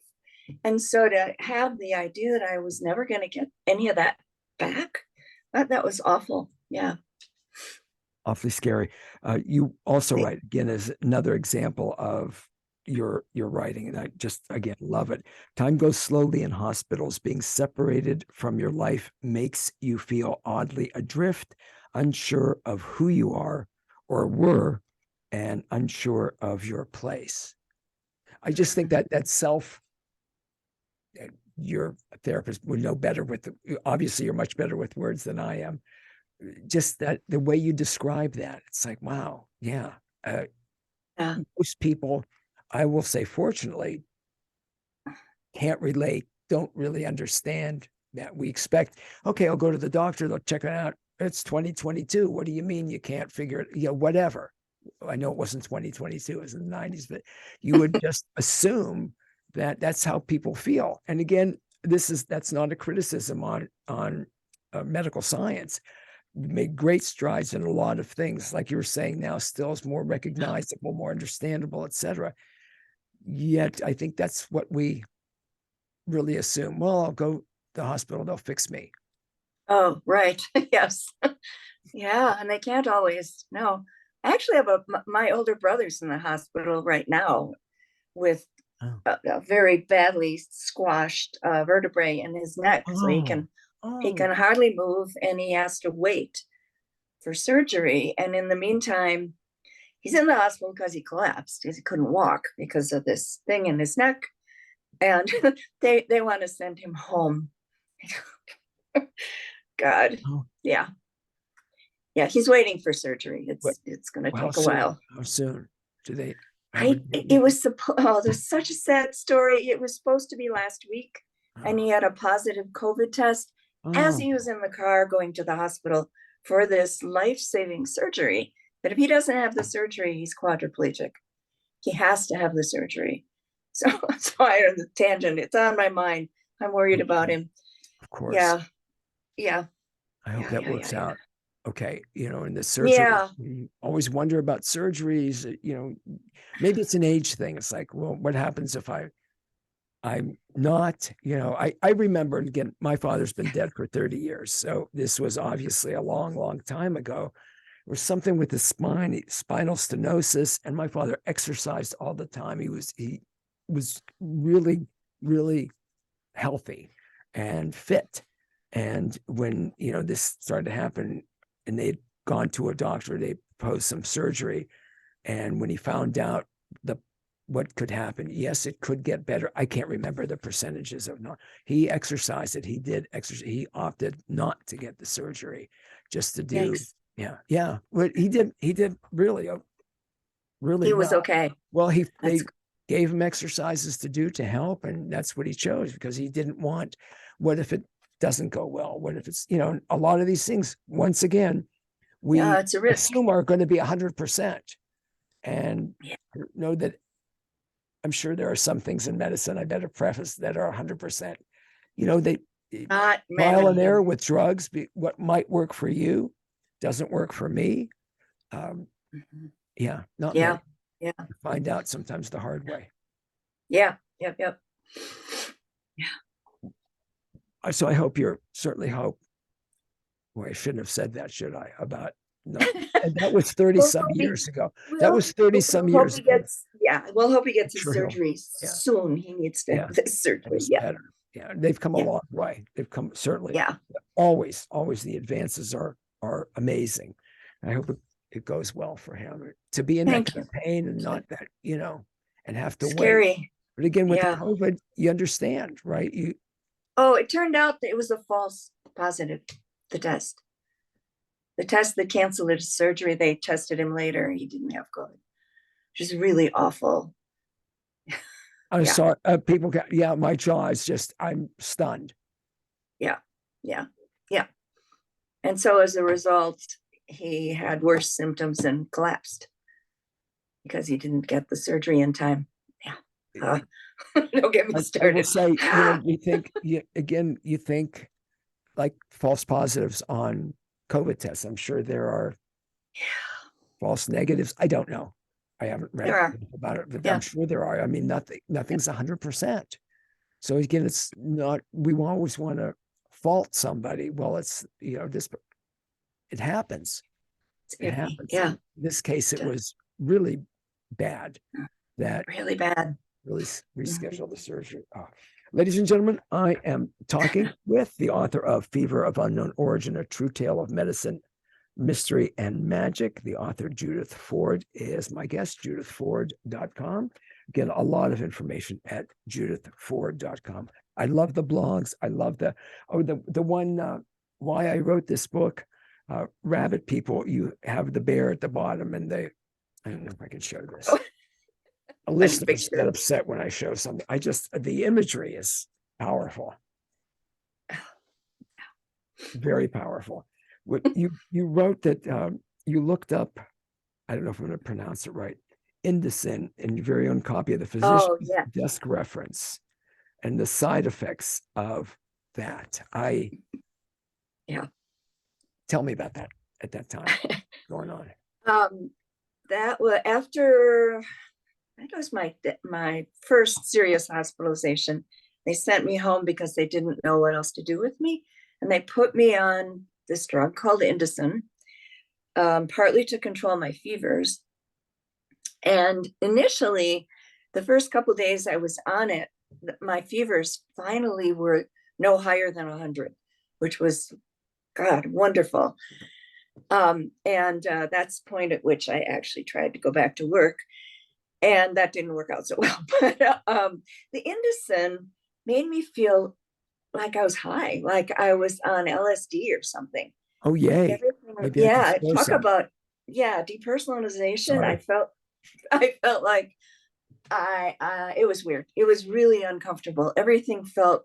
B: And so to have the idea that I was never going to get any of that back, that was awful. Yeah.
A: Awfully scary. You also write, again, as another example of your writing, and I just again love it. Time goes slowly in hospitals. Being separated from your life makes you feel oddly adrift, unsure of who you are or were, and unsure of your place. I just think that self, your therapist would know better with obviously you're much better with words than I am. Just that the way you describe that, it's like, wow, yeah. Uh,
B: Yeah.
A: Most people, I will say, fortunately, can't relate, don't really understand that. We expect, okay, I'll go to the doctor, they'll check it out. It's 2022. What do you mean you can't figure it? Whatever. I know it wasn't 2022, it was in the 90s, but you would just assume that that's how people feel. And again, that's not a criticism on medical science. Made great strides in a lot of things, like you were saying. Now still is more recognizable, more understandable, etc. Yet I think that's what we really assume. Well, I'll go to the hospital, they'll fix me.
B: Oh, right. Yes. Yeah. And they can't always. No. I actually have my older brother's in the hospital right now with
A: Oh,
B: a very badly squashed vertebrae in his neck. So
A: oh,
B: he
A: oh.
B: can hardly move and he has to wait for surgery. And in the meantime, he's in the hospital because he collapsed because he couldn't walk because of this thing in his neck. And they want to send him home. God.
A: Oh.
B: Yeah. Yeah, he's waiting for surgery.
A: What?
B: It's going to
A: How
B: take a
A: soon?
B: while.
A: How soon do they?
B: It was there's such a sad story. It was supposed to be last week, and he had a positive COVID test as he was in the car going to the hospital for this life-saving surgery. But if he doesn't have the surgery, he's quadriplegic. He has to have the surgery. So that's why on the tangent, it's on my mind. I'm worried about him.
A: Of course.
B: Yeah.
A: I hope that works out. Okay. In the surgery, you always wonder about surgeries, maybe it's an age thing. It's like, well, what happens if I'm not, I remember, again, my father's been dead for 30 years. So this was obviously a long, long time ago. There was something with the spinal stenosis, and my father exercised all the time. He was really, really healthy and fit. And when, this started to happen and they'd gone to a doctor, they proposed some surgery. And when he found out what could happen, yes, it could get better. I can't remember the percentages of not. He exercised it. He did exercise. He opted not to get the surgery, just to do.
B: Thanks.
A: Yeah. But he did really
B: He was okay.
A: Well, they gave him exercises to do to help, and that's what he chose, because he didn't want, what if it doesn't go well? What if it's, a lot of these things, once again, we
B: it's a risk.
A: assume are going to be 100%. And know that I'm sure there are some things in medicine, I better preface, that are 100%. They trial and error with drugs. What might work for you doesn't work for me. Find out sometimes the hard way.
B: Yep.
A: So I hope certainly hope. Well, I shouldn't have said that, should I? About no. And that was 30 some years ago. That was 30 some years ago.
B: We'll hope he gets his surgery soon. He needs to have this surgery.
A: Better. Yeah, they've come a long way. They've come, certainly.
B: Yeah.
A: Always the advances are amazing. I hope it goes well for him to be in that pain and not that, and have to wait. But again, with the COVID, you understand, right?
B: It turned out that it was a false positive, the test that canceled his surgery. They tested him later. He didn't have COVID, which is really awful.
A: I saw people my jaw is just, I'm stunned.
B: Yeah. And so as a result, he had worse symptoms and collapsed because he didn't get the surgery in time. Don't get me started.
A: I will say, you think like false positives on COVID tests. I'm sure there are false negatives. I don't know. I haven't read about it, but I'm sure there are. I mean, nothing's 100%. So again, it's not, we always want to fault somebody. Well, it's, it happens. It happens.
B: Yeah.
A: In this case, it was really bad.
B: Really bad.
A: Really reschedule the surgery. Ladies and gentlemen, I am talking with the author of Fever of Unknown Origin, A True Tale of Medicine, Mystery, and Magic. The author, Judith Ford, is my guest, judithford.com. Again, a lot of information at judithford.com. I love the blogs. I love the one, why I wrote this book, Rabbit People. You have the bear at the bottom, and I don't know if I can show this. A listeners get upset when I show something. The imagery is powerful. Very powerful. What you wrote that you looked up, I don't know if I'm going to pronounce it right, Indocin in your very own copy of the physician's desk reference, and the side effects of that. Tell me about that at that time going on.
B: That was after, that was my first serious hospitalization. They sent me home because they didn't know what else to do with me. And they put me on this drug called Indocin, partly to control my fevers. And initially, the first couple of days I was on it, my fevers finally were no higher than 100, which was, God, wonderful. And that's the point at which I actually tried to go back to work. And that didn't work out so well. But the Indocin made me feel like I was high, like I was on LSD or something.
A: Oh, yay.
B: Talk about depersonalization. Sorry. I felt like It was weird. It was really uncomfortable. Everything felt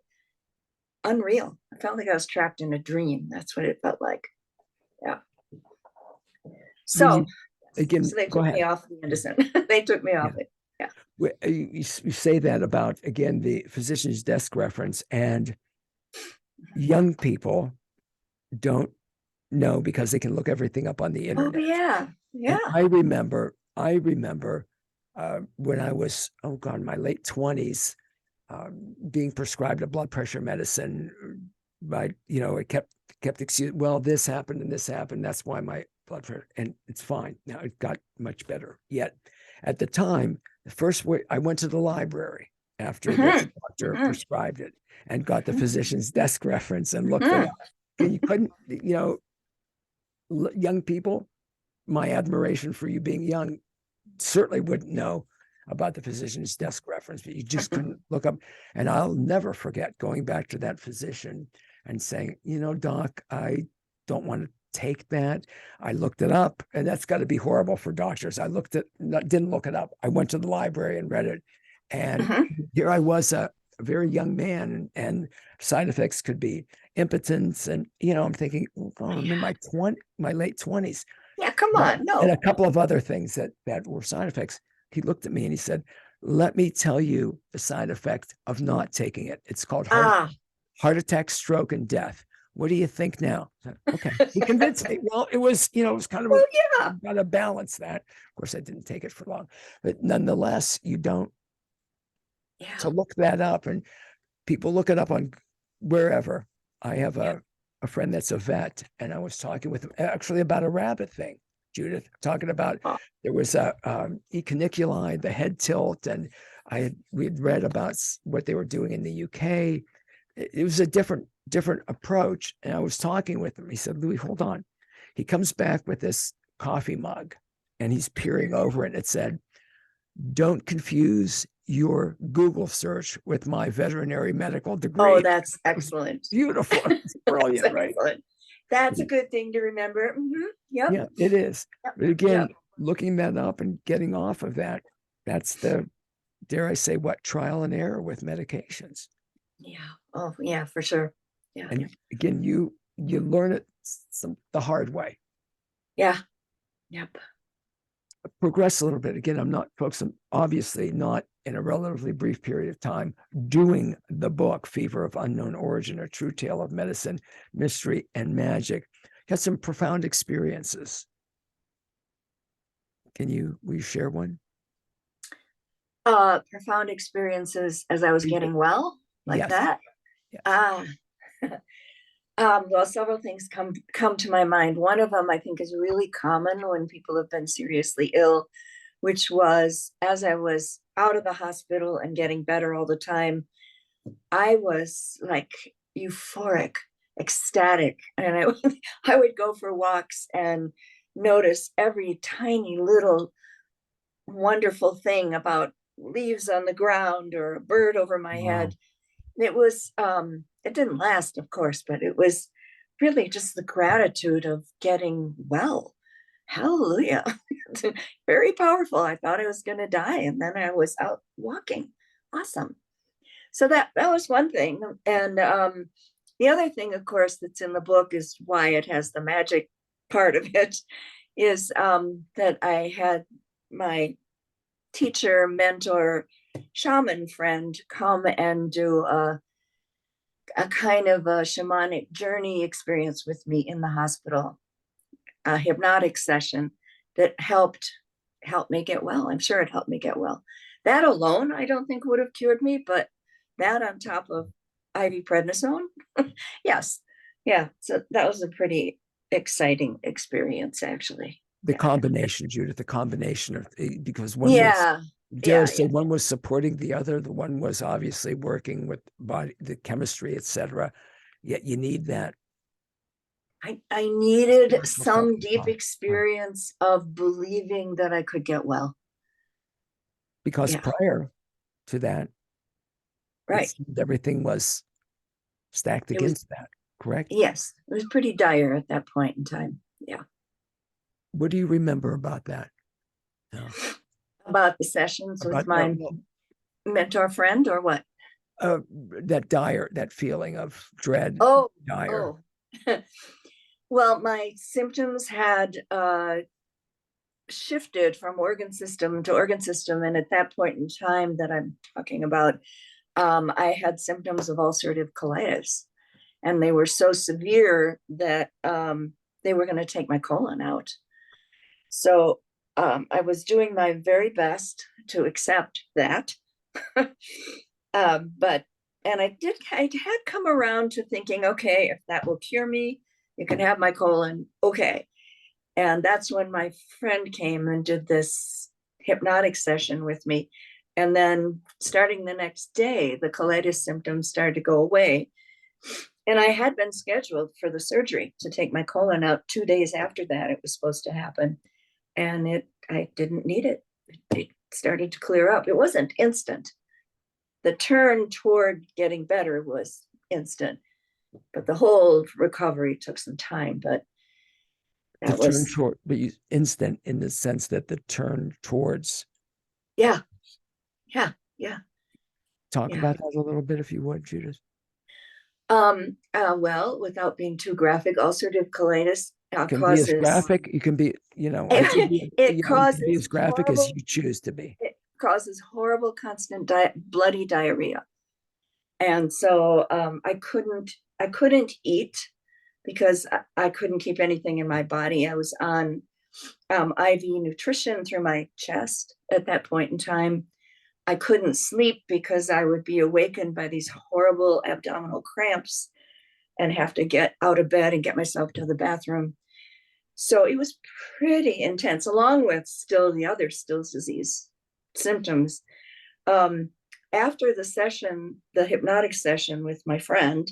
B: unreal. I felt like I was trapped in a dream. That's what it felt like. Yeah. So,
A: Again,
B: so they
A: go
B: took me
A: ahead.
B: off the medicine. They took me off it. Yeah.
A: You say that about, again, the physician's desk reference, and young people don't know because they can look everything up on the
B: Oh
A: internet.
B: yeah. Yeah.
A: And I remember when I was, oh God, my late 20s, being prescribed a blood pressure medicine by, it kept excusing, well, this happened and this happened. That's why my blood pressure, and it's fine. Now it got much better. Yet at the time, the first way I went to the library after the doctor prescribed it and got the physician's desk reference and looked it up. And you couldn't, young people, my admiration for you being young, certainly wouldn't know about the physician's desk reference, but you just couldn't look up. And I'll never forget going back to that physician and saying, doc, I don't want to take that. I looked it up, and that's got to be horrible for doctors. Didn't look it up. I went to the library and read it. And here I was, a very young man, and side effects could be impotence. And, I'm thinking, oh, I'm in my late 20s.
B: Yeah, come on. No.
A: And a couple of other things that were side effects. He looked at me and he said, let me tell you the side effect of not taking it. It's called heart attack, stroke, and death. What do you think now? Okay. He convinced me. Well, it was kind of, got to balance that. Of course, I didn't take it for long, but nonetheless, you don't, to look that up, and people look it up on wherever. I have a friend that's a vet, and I was talking with him actually about a rabbit thing, Judith, talking about there was a ecuniculi, the head tilt, and we had read about what they were doing in the UK. It was a different approach, and I was talking with him. He said, Louis, hold on. He comes back with this coffee mug, and he's peering over it. It said, don't confuse your Google search with my veterinary medical degree.
B: Oh, that's excellent.
A: Beautiful. It's brilliant, right?
B: Excellent. That's a good thing to remember. Yep.
A: Yeah, it is. But again, looking that up and getting off of that, that's the, dare I say, trial and error with medications.
B: Yeah. Oh, yeah, for sure. Yeah.
A: And again, you learn it the hard way.
B: Yeah. Yep.
A: Progress a little bit. Again, I'm obviously not in a relatively brief period of time doing the book, Fever of Unknown Origin, A True Tale of Medicine, Mystery, and Magic. Got some profound experiences. Will you share one?
B: Profound experiences as I was getting well, like that. Yes. Well, several things come to my mind. One of them I think is really common when people have been seriously ill, which was as I was out of the hospital and getting better all the time, I was like euphoric, ecstatic, and I would go for walks and notice every tiny little wonderful thing about leaves on the ground or a bird over my head. It was it didn't last, of course, but it was really just the gratitude of getting well. Hallelujah. Very powerful. I thought I was going to die, and then I was out walking. Awesome. So that was one thing. And the other thing, of course, that's in the book is why it has the magic part of it, is that I had my teacher, mentor, shaman friend come and do a kind of a shamanic journey experience with me in the hospital, a hypnotic session that helped me get well. I'm sure it helped me get well. That alone, I don't think would have cured me, but that on top of IV prednisone, yes. Yeah, so that was a pretty exciting experience, actually.
A: The combination, Judith, the combination of, because one was, dare I say, one was supporting the other. The one was obviously working with body, the chemistry, etc. Yet you need that.
B: I needed some deep experience of believing that I could get well.
A: Because prior to that, everything was stacked against that, correct?
B: Yes, it was pretty dire at that point in time. Yeah.
A: What do you remember about that?
B: About the sessions with my mentor friend, or what?
A: That feeling of dread.
B: Oh,
A: dire.
B: oh. Well, my symptoms had shifted from organ system to organ system. And at that point in time that I'm talking about, I had symptoms of ulcerative colitis. And they were so severe that they were going to take my colon out. So I was doing my very best to accept that. And I had come around to thinking, okay, if that will cure me, you can have my colon. Okay. And that's when my friend came and did this hypnotic session with me. And then starting the next day, the colitis symptoms started to go away. And I had been scheduled for the surgery to take my colon out 2 days after that. It was supposed to happen. And I didn't need it. It started to clear up. It wasn't instant. The turn toward getting better was instant, but the whole recovery took some time. But that was
A: instant in the sense that the turn towards.
B: Yeah.
A: Talk about that a little bit, if you would, Judith.
B: Well, without being too graphic, ulcerative colitis causes.
A: Be as graphic. You can be,
B: it causes
A: be as graphic
B: horrible,
A: as you choose to be.
B: It causes horrible, constant bloody diarrhea, and so I couldn't eat because I couldn't keep anything in my body. I was on IV nutrition through my chest at that point in time. I couldn't sleep because I would be awakened by these horrible abdominal cramps and have to get out of bed and get myself to the bathroom. So it was pretty intense, along with still the other Still disease symptoms. After the session, the hypnotic session with my friend,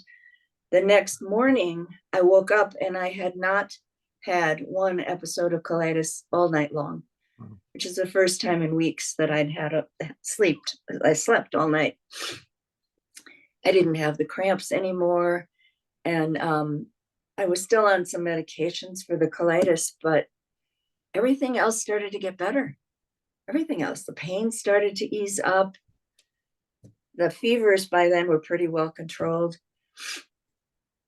B: the next morning I woke up and I had not had one episode of colitis all night long, which is the first time in weeks that I'd I slept all night. I didn't have the cramps anymore. And I was still on some medications for the colitis, but everything else started to get better. Everything else, the pain started to ease up. The fevers by then were pretty well controlled.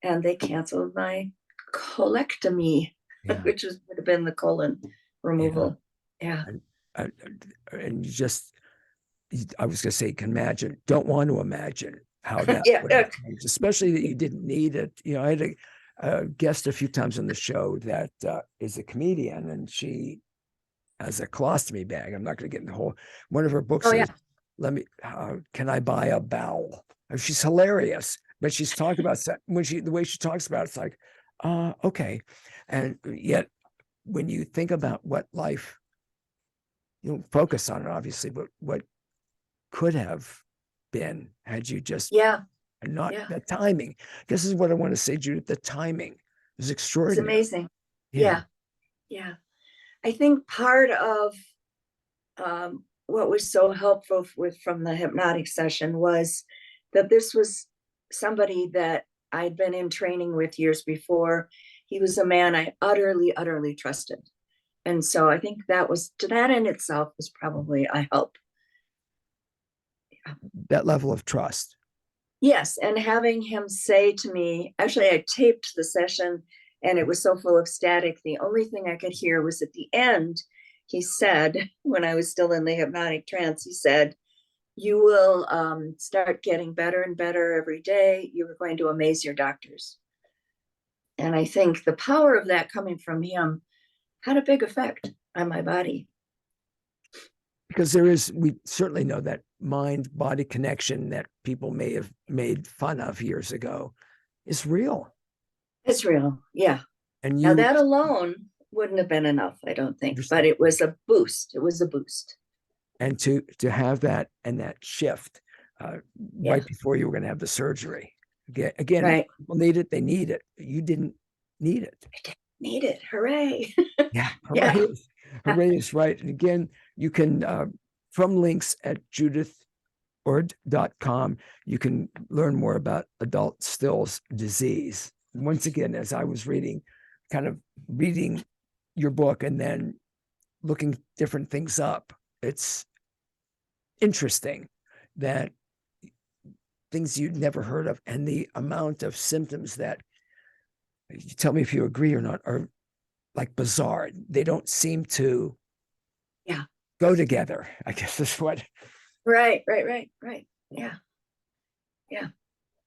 B: And they canceled my colectomy, which would have been the colon removal. Yeah.
A: And you just, I was going to say, can imagine, don't want to imagine how that would have changed, especially that you didn't need it. I had a guest a few times on the show that is a comedian, and she has a colostomy bag. I'm not going to get into the whole, one of her books says, can I buy a bowel? And she's hilarious, but she's talking about the way she talks about it, it's like, okay. And yet when you think about what life, you don't focus on it, obviously, but what could have been had you just the timing. This is what I want to say, Judith. The timing is extraordinary.
B: It's amazing. Yeah. I think part of what was so helpful from the hypnotic session was that this was somebody that I'd been in training with years before. He was a man I utterly, utterly trusted. And so I think that in itself was probably a help.
A: That level of trust.
B: Yes. And having him say to me, actually, I taped the session and it was so full of static. The only thing I could hear was at the end, he said, when I was still in the hypnotic trance, he said, you will start getting better and better every day. You are going to amaze your doctors. And I think the power of that coming from him had a big effect on my body.
A: Because we certainly know that mind-body connection that people may have made fun of years ago is real.
B: It's real, yeah. And now that alone wouldn't have been enough, I don't think, but it was a boost. It was a boost.
A: And to have that and that shift right before you were going to have the surgery. Again,
B: right.
A: People need it, they need it. You didn't need it.
B: I didn't need it. Hooray.
A: Hooray. Hooray is right. And again, you can, from links at judithford.com, you can learn more about adult Still disease. Once again, as I was reading your book and then looking different things up, it's interesting that things you'd never heard of, and the amount of symptoms that, you tell me if you agree or not, are like bizarre. They don't seem to go together, I guess is what.
B: Right. Yeah.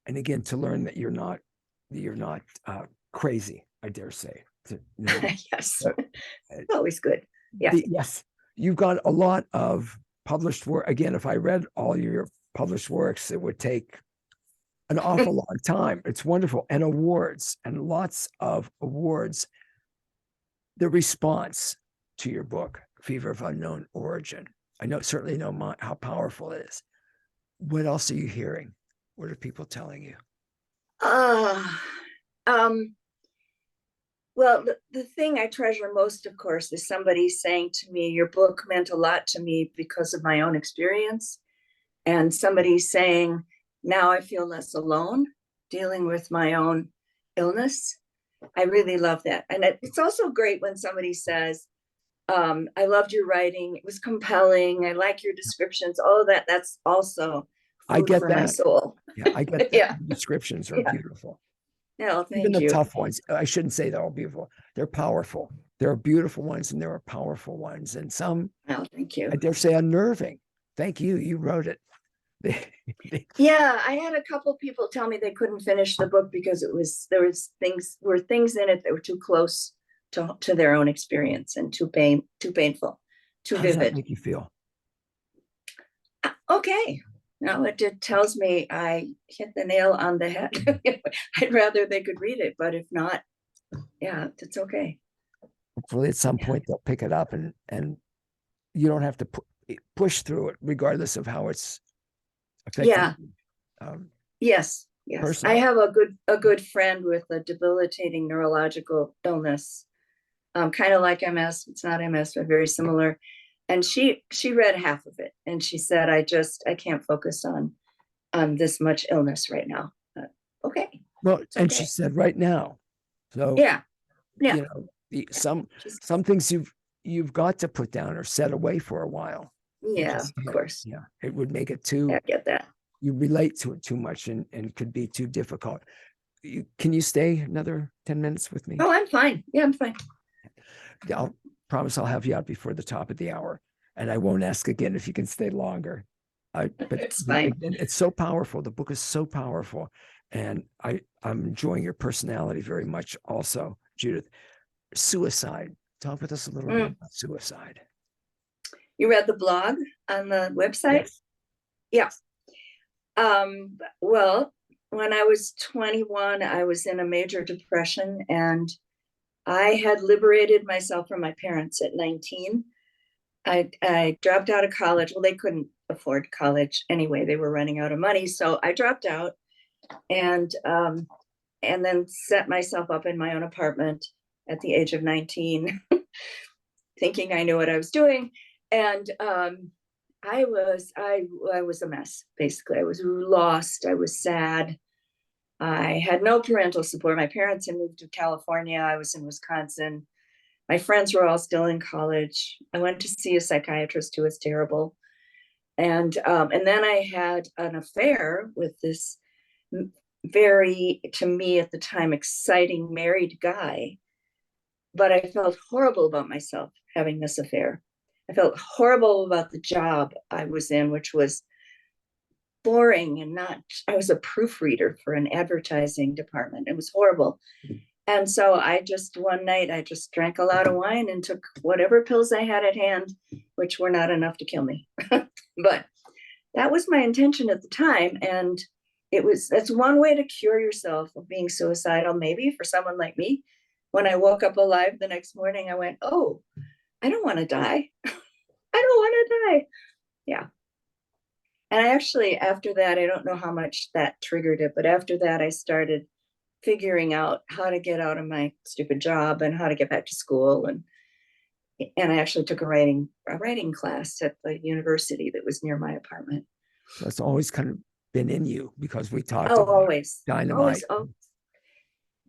A: And again, to learn that you're not crazy, I dare say.
B: Yes. Always good. Yeah.
A: Yes. You've got a lot of published work. Again, if I read all your published works, it would take an awful long time. It's wonderful. And awards, and lots of awards. The response to your book, Fever of Unknown Origin, I certainly know how powerful it is. What else are you hearing? What are people telling you?
B: Well, the thing I treasure most, of course, is somebody saying to me, your book meant a lot to me because of my own experience. And somebody saying, now I feel less alone dealing with my own illness. I really love that. And it's also great when somebody says, I loved your writing. It was compelling. I like your descriptions. All of that. That's also
A: I get
B: for
A: that.
B: my soul.
A: Yeah, I get that.
B: Yeah.
A: The descriptions are beautiful.
B: No, thank
A: Even the
B: you.
A: tough ones. I shouldn't say they're all beautiful. They're powerful. There are beautiful ones and there are powerful ones. And some,
B: thank you.
A: I dare say, unnerving. Thank you. You wrote it.
B: Yeah, I had a couple people tell me they couldn't finish the book because there was things in it that were too close to their own experience and too painful, too
A: How does that
B: vivid.
A: make you feel?
B: Okay. No, it tells me I hit the nail on the head. I'd rather they could read it, but if not, yeah, it's okay.
A: Hopefully at some point they'll pick it up and you don't have to push through it regardless of how it's affecting you.
B: Yes.
A: Personally.
B: I have a good friend with a debilitating neurological illness, kind of like MS. It's not MS, but very similar. And she read half of it and she said, I can't focus on this much illness right now. Okay.
A: Well, and she said right now. So
B: yeah.
A: You know, some things you've got to put down or set away for a while.
B: Yeah, of course.
A: Yeah, it would make it too.
B: I get that.
A: You relate to it too much and could be too difficult. Can you stay another 10 minutes with me?
B: Oh, I'm fine. Yeah, I'm fine.
A: I'll promise I'll have you out before the top of the hour, and I won't ask again if you can stay longer. But
B: it's fine.
A: It's so powerful. The book is so powerful, and I'm enjoying your personality very much. Also, Judith, suicide. Talk with us a little bit about suicide.
B: You read the blog on the website?
A: Yes.
B: Yeah. Well, when I was 21, I was in a major depression and I had liberated myself from my parents at 19. I dropped out of college. Well, they couldn't afford college anyway. They were running out of money. So I dropped out and then set myself up in my own apartment at the age of 19, thinking I knew what I was doing. And I was a mess, basically. I was lost. I was sad. I had no parental support. My parents had moved to California. I was in Wisconsin. My friends were all still in college. I went to see a psychiatrist who was terrible. And then I had an affair with this very, to me at the time, exciting married guy. But I felt horrible about myself having this affair. I felt horrible about the job I was in, which was boring and I was a proofreader for an advertising department. It was horrible. And so one night I just drank a lot of wine and took whatever pills I had at hand, which were not enough to kill me. But that was my intention at the time. And that's one way to cure yourself of being suicidal, maybe for someone like me. When I woke up alive the next morning, I went, oh, I don't want to die. I don't want to die. Yeah. And I actually, after that, I don't know how much that triggered it, but after that, I started figuring out how to get out of my stupid job and how to get back to school. And I actually took a writing class at the university that was near my apartment.
A: So it's always kind of been in you because we talked
B: about
A: always dynamite.
B: Always.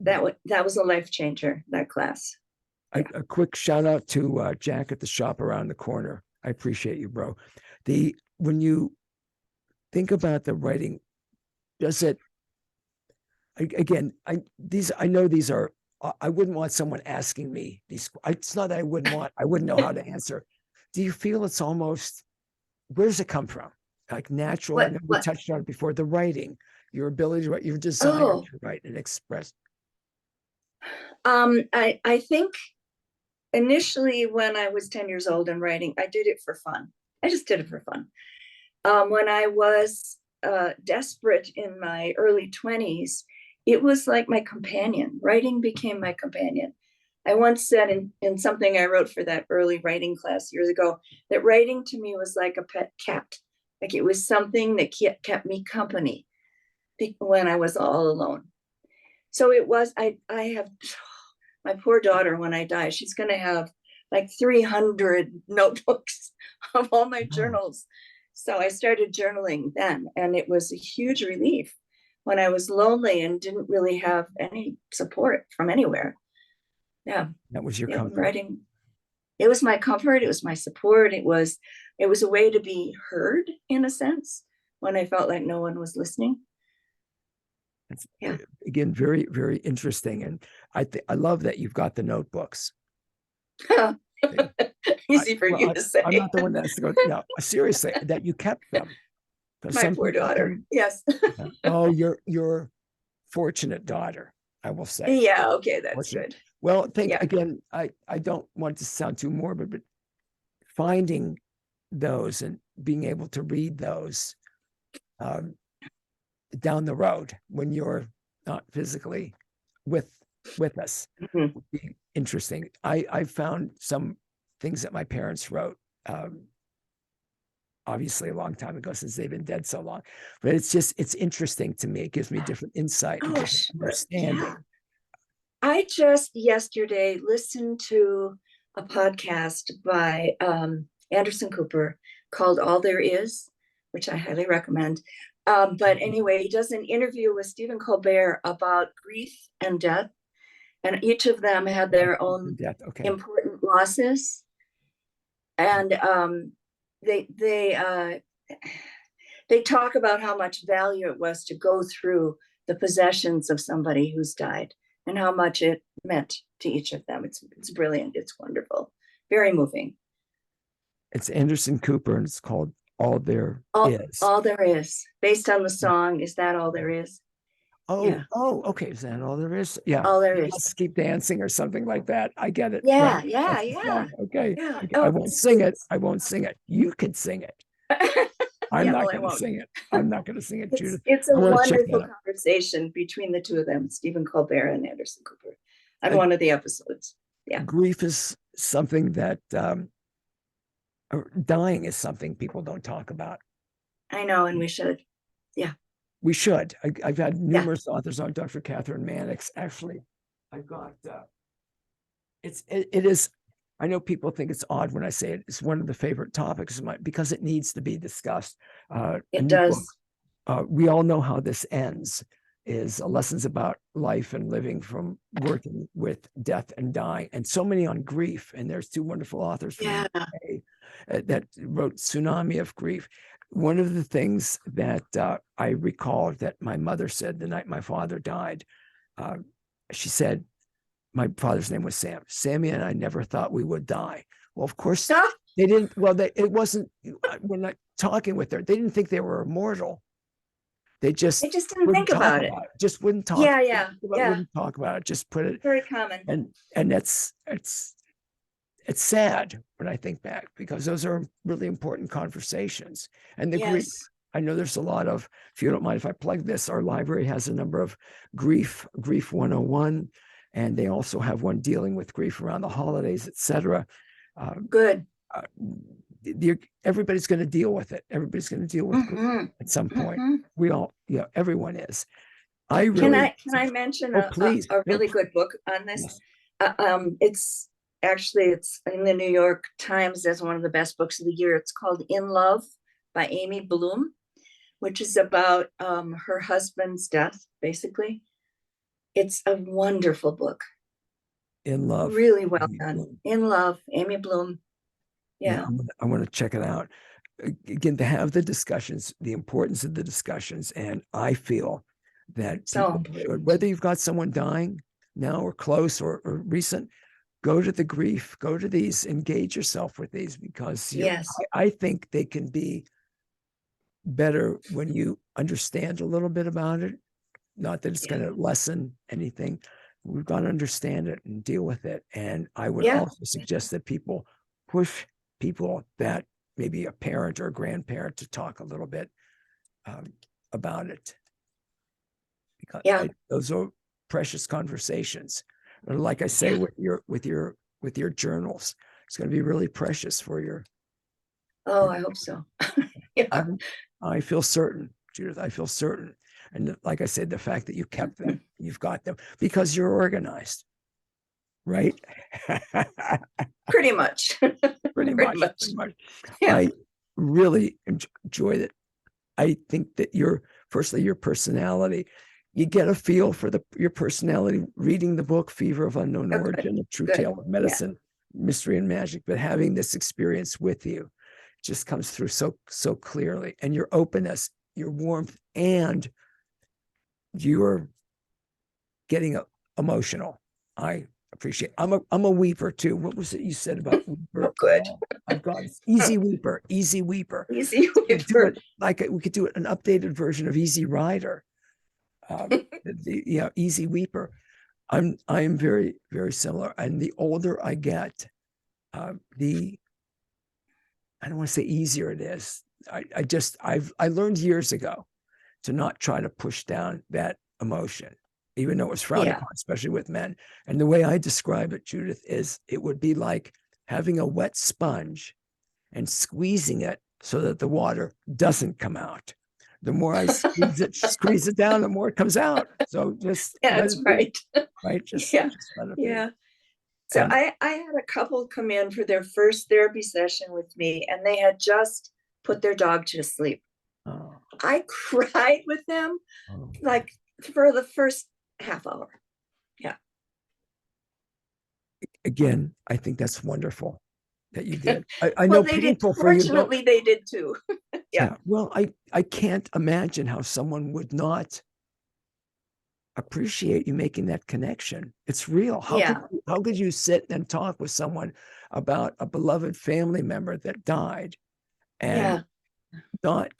B: That was a life changer, that class.
A: A quick shout out to Jack at the shop around the corner. I appreciate you, bro. When you think about the writing, does it, again, I know these are, I wouldn't want someone asking me these. It's not that I wouldn't know how to answer. Do you feel it's almost, where does it come from? Like natural, I know we touched on it before, the writing, your ability to write, your desire to write and express.
B: I think initially when I was 10 years old and writing, I did it for fun. I just did it for fun. When I was desperate in my early 20s, it was like my companion. Writing became my companion. I once said in something I wrote for that early writing class years ago, that writing to me was like a pet cat. Like it was something that kept me company when I was all alone. So it was, I have, my poor daughter, when I die, she's going to have like 300 notebooks of all my journals. So I started journaling then, and it was a huge relief when I was lonely and didn't really have any support from anywhere. Yeah.
A: That was your comfort.
B: Writing. It was my comfort. It was my support. It was a way to be heard in a sense when I felt like no one was listening.
A: It's, again, very, very interesting. And I love that you've got the notebooks.
B: Easy for you to say.
A: I'm not the one that has to go, no, seriously, that you kept them.
B: My poor daughter. Yes.
A: Oh, your fortunate daughter, I will say.
B: Yeah, okay, that's good.
A: Well, again, I don't want to sound too morbid, but finding those and being able to read those down the road when you're not physically with us would be interesting. I found some things that my parents wrote, obviously a long time ago, since they've been dead so long, but it's interesting to me. It gives me different insight and different understanding.
B: Yeah. I just yesterday listened to a podcast by Anderson Cooper called All There Is, which I highly recommend. But anyway, he does an interview with Stephen Colbert about grief and death. And each of them had their own important losses. And they talk about how much value it was to go through the possessions of somebody who's died and how much it meant to each of them. It's brilliant. It's wonderful. Very moving.
A: It's Anderson Cooper, and it's called All There Is.
B: All There Is, based on the song, Is That All There Is?
A: Oh, okay. Is that all there is? Yeah.
B: All There Is.
A: Let's Keep Dancing or something like that. I get it.
B: Yeah,
A: right.
B: yeah.
A: Okay.
B: Yeah.
A: I won't sing it. I won't sing it. You can sing it. I'm not going to sing it. I'm not going to sing it, Judith.
B: It's a wonderful conversation between the two of them, Stephen Colbert and Anderson Cooper, on one of the episodes. Yeah.
A: Grief is something that, dying is something people don't talk about. I
B: know, and we should. Yeah.
A: We should. I've had numerous authors on, Dr. Catherine Mannix. Actually, I've got, it is, I know people think it's odd when I say it. It's one of the favorite topics of mine because it needs to be discussed.
B: It does.
A: We all know how this ends, is lessons about life and living from working with death and dying, and so many on grief. And there's two wonderful authors from the UK that wrote Tsunami of Grief. One of the things that I recall that my mother said the night my father died, she said, my father's name was Sam. Sammy and I never thought we would die. Well, of course, they didn't. Well, it wasn't, when I'm talking with her, they didn't think they were immortal. They just
B: didn't think about it.
A: Just wouldn't talk. Wouldn't talk about it. Just put it.
B: Very common.
A: And it's sad when I think back, because those are really important conversations. And the grief, I know there's a lot of, if you don't mind if I plug this, our library has a number of grief 101, and they also have one dealing with grief around the holidays, etc.
B: Good.
A: Everybody's going to deal with it. Everybody's going to deal with grief at some point. We all, everyone is.
B: Can I mention a really good book on this? Yes. It's in the New York Times as one of the best books of the year. It's called In Love by Amy Bloom, which is about her husband's death, basically. It's a wonderful book.
A: In Love.
B: Really well done. In Love, Amy Bloom. Yeah.
A: I want to check it out. Again, to have the discussions, the importance of the discussions. And I feel that
B: So
A: people
B: important.
A: should, whether you've got someone dying now or close or recent, go to the grief, go to these, engage yourself with these, because
B: Yes.
A: I think they can be better when you understand a little bit about it. Not that it's going to lessen anything. We've got to understand it and deal with it. And I would also suggest that people push people that maybe a parent or a grandparent to talk a little bit about it. Because those are precious conversations. And like I say, with your journals, it's going to be really precious for your.
B: Oh, I hope so.
A: I feel certain, Judith. I feel certain. And like I said, the fact that you kept them, you've got them because you're organized, right?
B: Pretty much.
A: Pretty much. Yeah. I really enjoyed it. I think that firstly, your personality, you get a feel for your personality reading the book, Fever of Unknown Origin, A True Tale of Medicine, Mystery and Magic, but having this experience with you just comes through so clearly. And your openness, your warmth, and you're getting emotional. I appreciate. I'm a weeper too. What was it you said about weeper?
B: Oh, good.
A: I've got easy weeper. Easy weeper.
B: Easy weeper.
A: We could do it an updated version of Easy Rider. Easy weeper. I am very, very similar. And the older I get, I don't want to say easier it is. I learned years ago to not try to push down that emotion, even though it was frowned upon, especially with men. And the way I describe it, Judith, is it would be like having a wet sponge and squeezing it so that the water doesn't come out. The more I squeeze it down, the more it comes out. So just
B: that's right.
A: Right. Just
B: let
A: it be.
B: So I had a couple come in for their first therapy session with me, and they had just put their dog to sleep. Oh. I cried with them like for the first half hour. Yeah. Again,
A: I think that's wonderful that you did. I know painful for you.
B: Fortunately, they did too. Yeah.
A: Well, I can't imagine how someone would not appreciate you making that connection. It's real. How could you sit and talk with someone about a beloved family member that died and not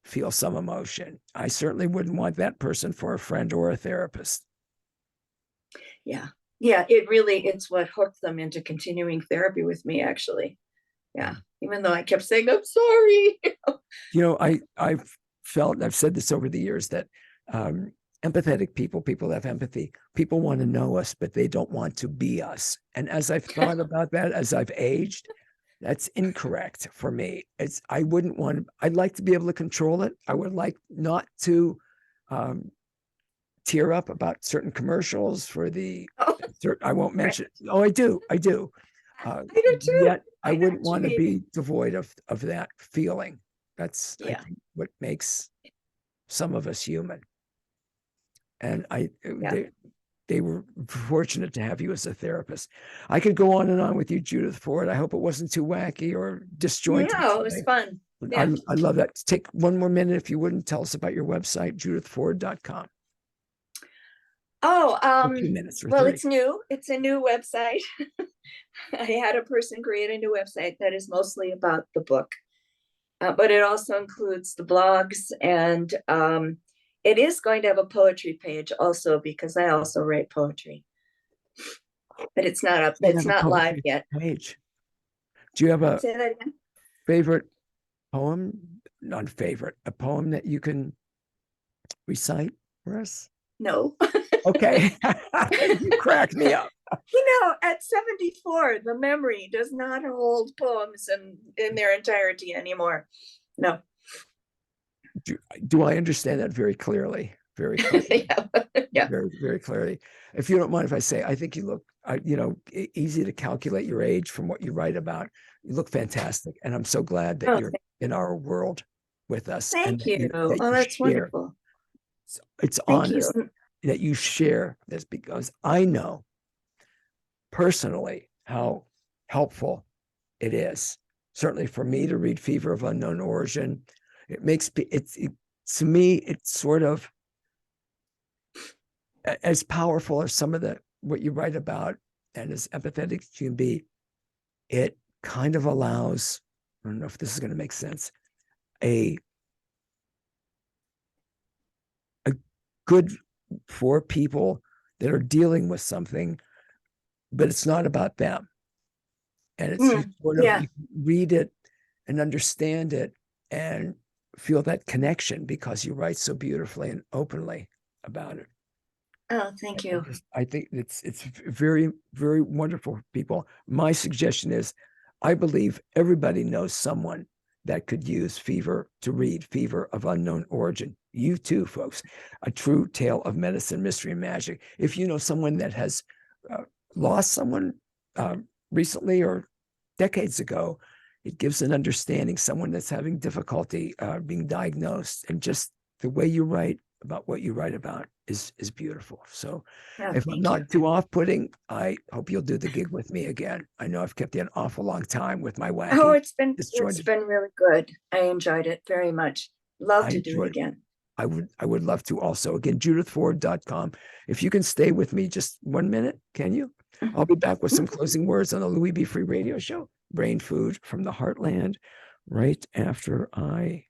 A: feel some emotion? I certainly wouldn't want that person for a friend or a therapist.
B: Yeah, it's what hooked them into continuing therapy with me, actually. Yeah, even though I kept saying, I'm sorry.
A: I've said this over the years that empathetic people that have empathy, people want to know us, but they don't want to be us. And as I've thought about that, as I've aged, that's incorrect for me. I'd like to be able to control it. I would like not to tear up about certain commercials for I won't mention it. Oh, I do. I do too. Yet I wouldn't want to be devoid of that feeling. That's I think what makes some of us human. And they were fortunate to have you as a therapist. I could go on and on with you, Judith Ford. I hope it wasn't too wacky or disjointed.
B: No, it was fun.
A: Yeah. I love that. Take one more minute, if you wouldn't, tell us about your website, judithford.com.
B: Oh,
A: a few minutes
B: well, it's new. It's a new website. I had a person create a new website that is mostly about the book, but it also includes the blogs, and it is going to have a poetry page also, because I also write poetry. But it's not up. It's not live yet.
A: Page. Do you have a favorite poem? Not favorite. A poem that you can recite for us?
B: No.
A: Okay. You cracked me up.
B: At 74, the memory does not hold poems in their entirety anymore. No.
A: Do I understand that very clearly? Very clearly. Very, very clearly. If you don't mind if I say, I think you look, easy to calculate your age from what you write about. You look fantastic. And I'm so glad that you're in our world with us.
B: Thank you. That's wonderful.
A: It's honest that you share this, because I know personally how helpful it is certainly for me to read Fever of Unknown Origin. It makes to me, it's sort of as powerful as some of what you write about and as empathetic as you can be. It kind of allows, I don't know if this is going to make sense, a good for people that are dealing with something, but it's not about them. And it's you sort of you read it and understand it and feel that connection because you write so beautifully and openly about it.
B: Oh, thank you.
A: I think it's very, very wonderful, people. My suggestion is, I believe everybody knows someone that could use to read Fever of Unknown Origin. You too, folks. A true tale of medicine, mystery, and magic. If you know someone that has lost someone recently or decades ago, it gives an understanding. Someone that's having difficulty being diagnosed, and just the way you write about what you write about is beautiful. So if I'm not too off-putting, I hope you'll do the gig with me again. I know I've kept you an awful long time with my wacky.
B: Oh, it's been really good. I enjoyed it very much. Love to do it again.
A: I would love to also. Again, judithford.com. If you can stay with me just 1 minute, can you? I'll be back with some closing words on the Louis B. Free Radio Show, Brain Food from the Heartland, right after I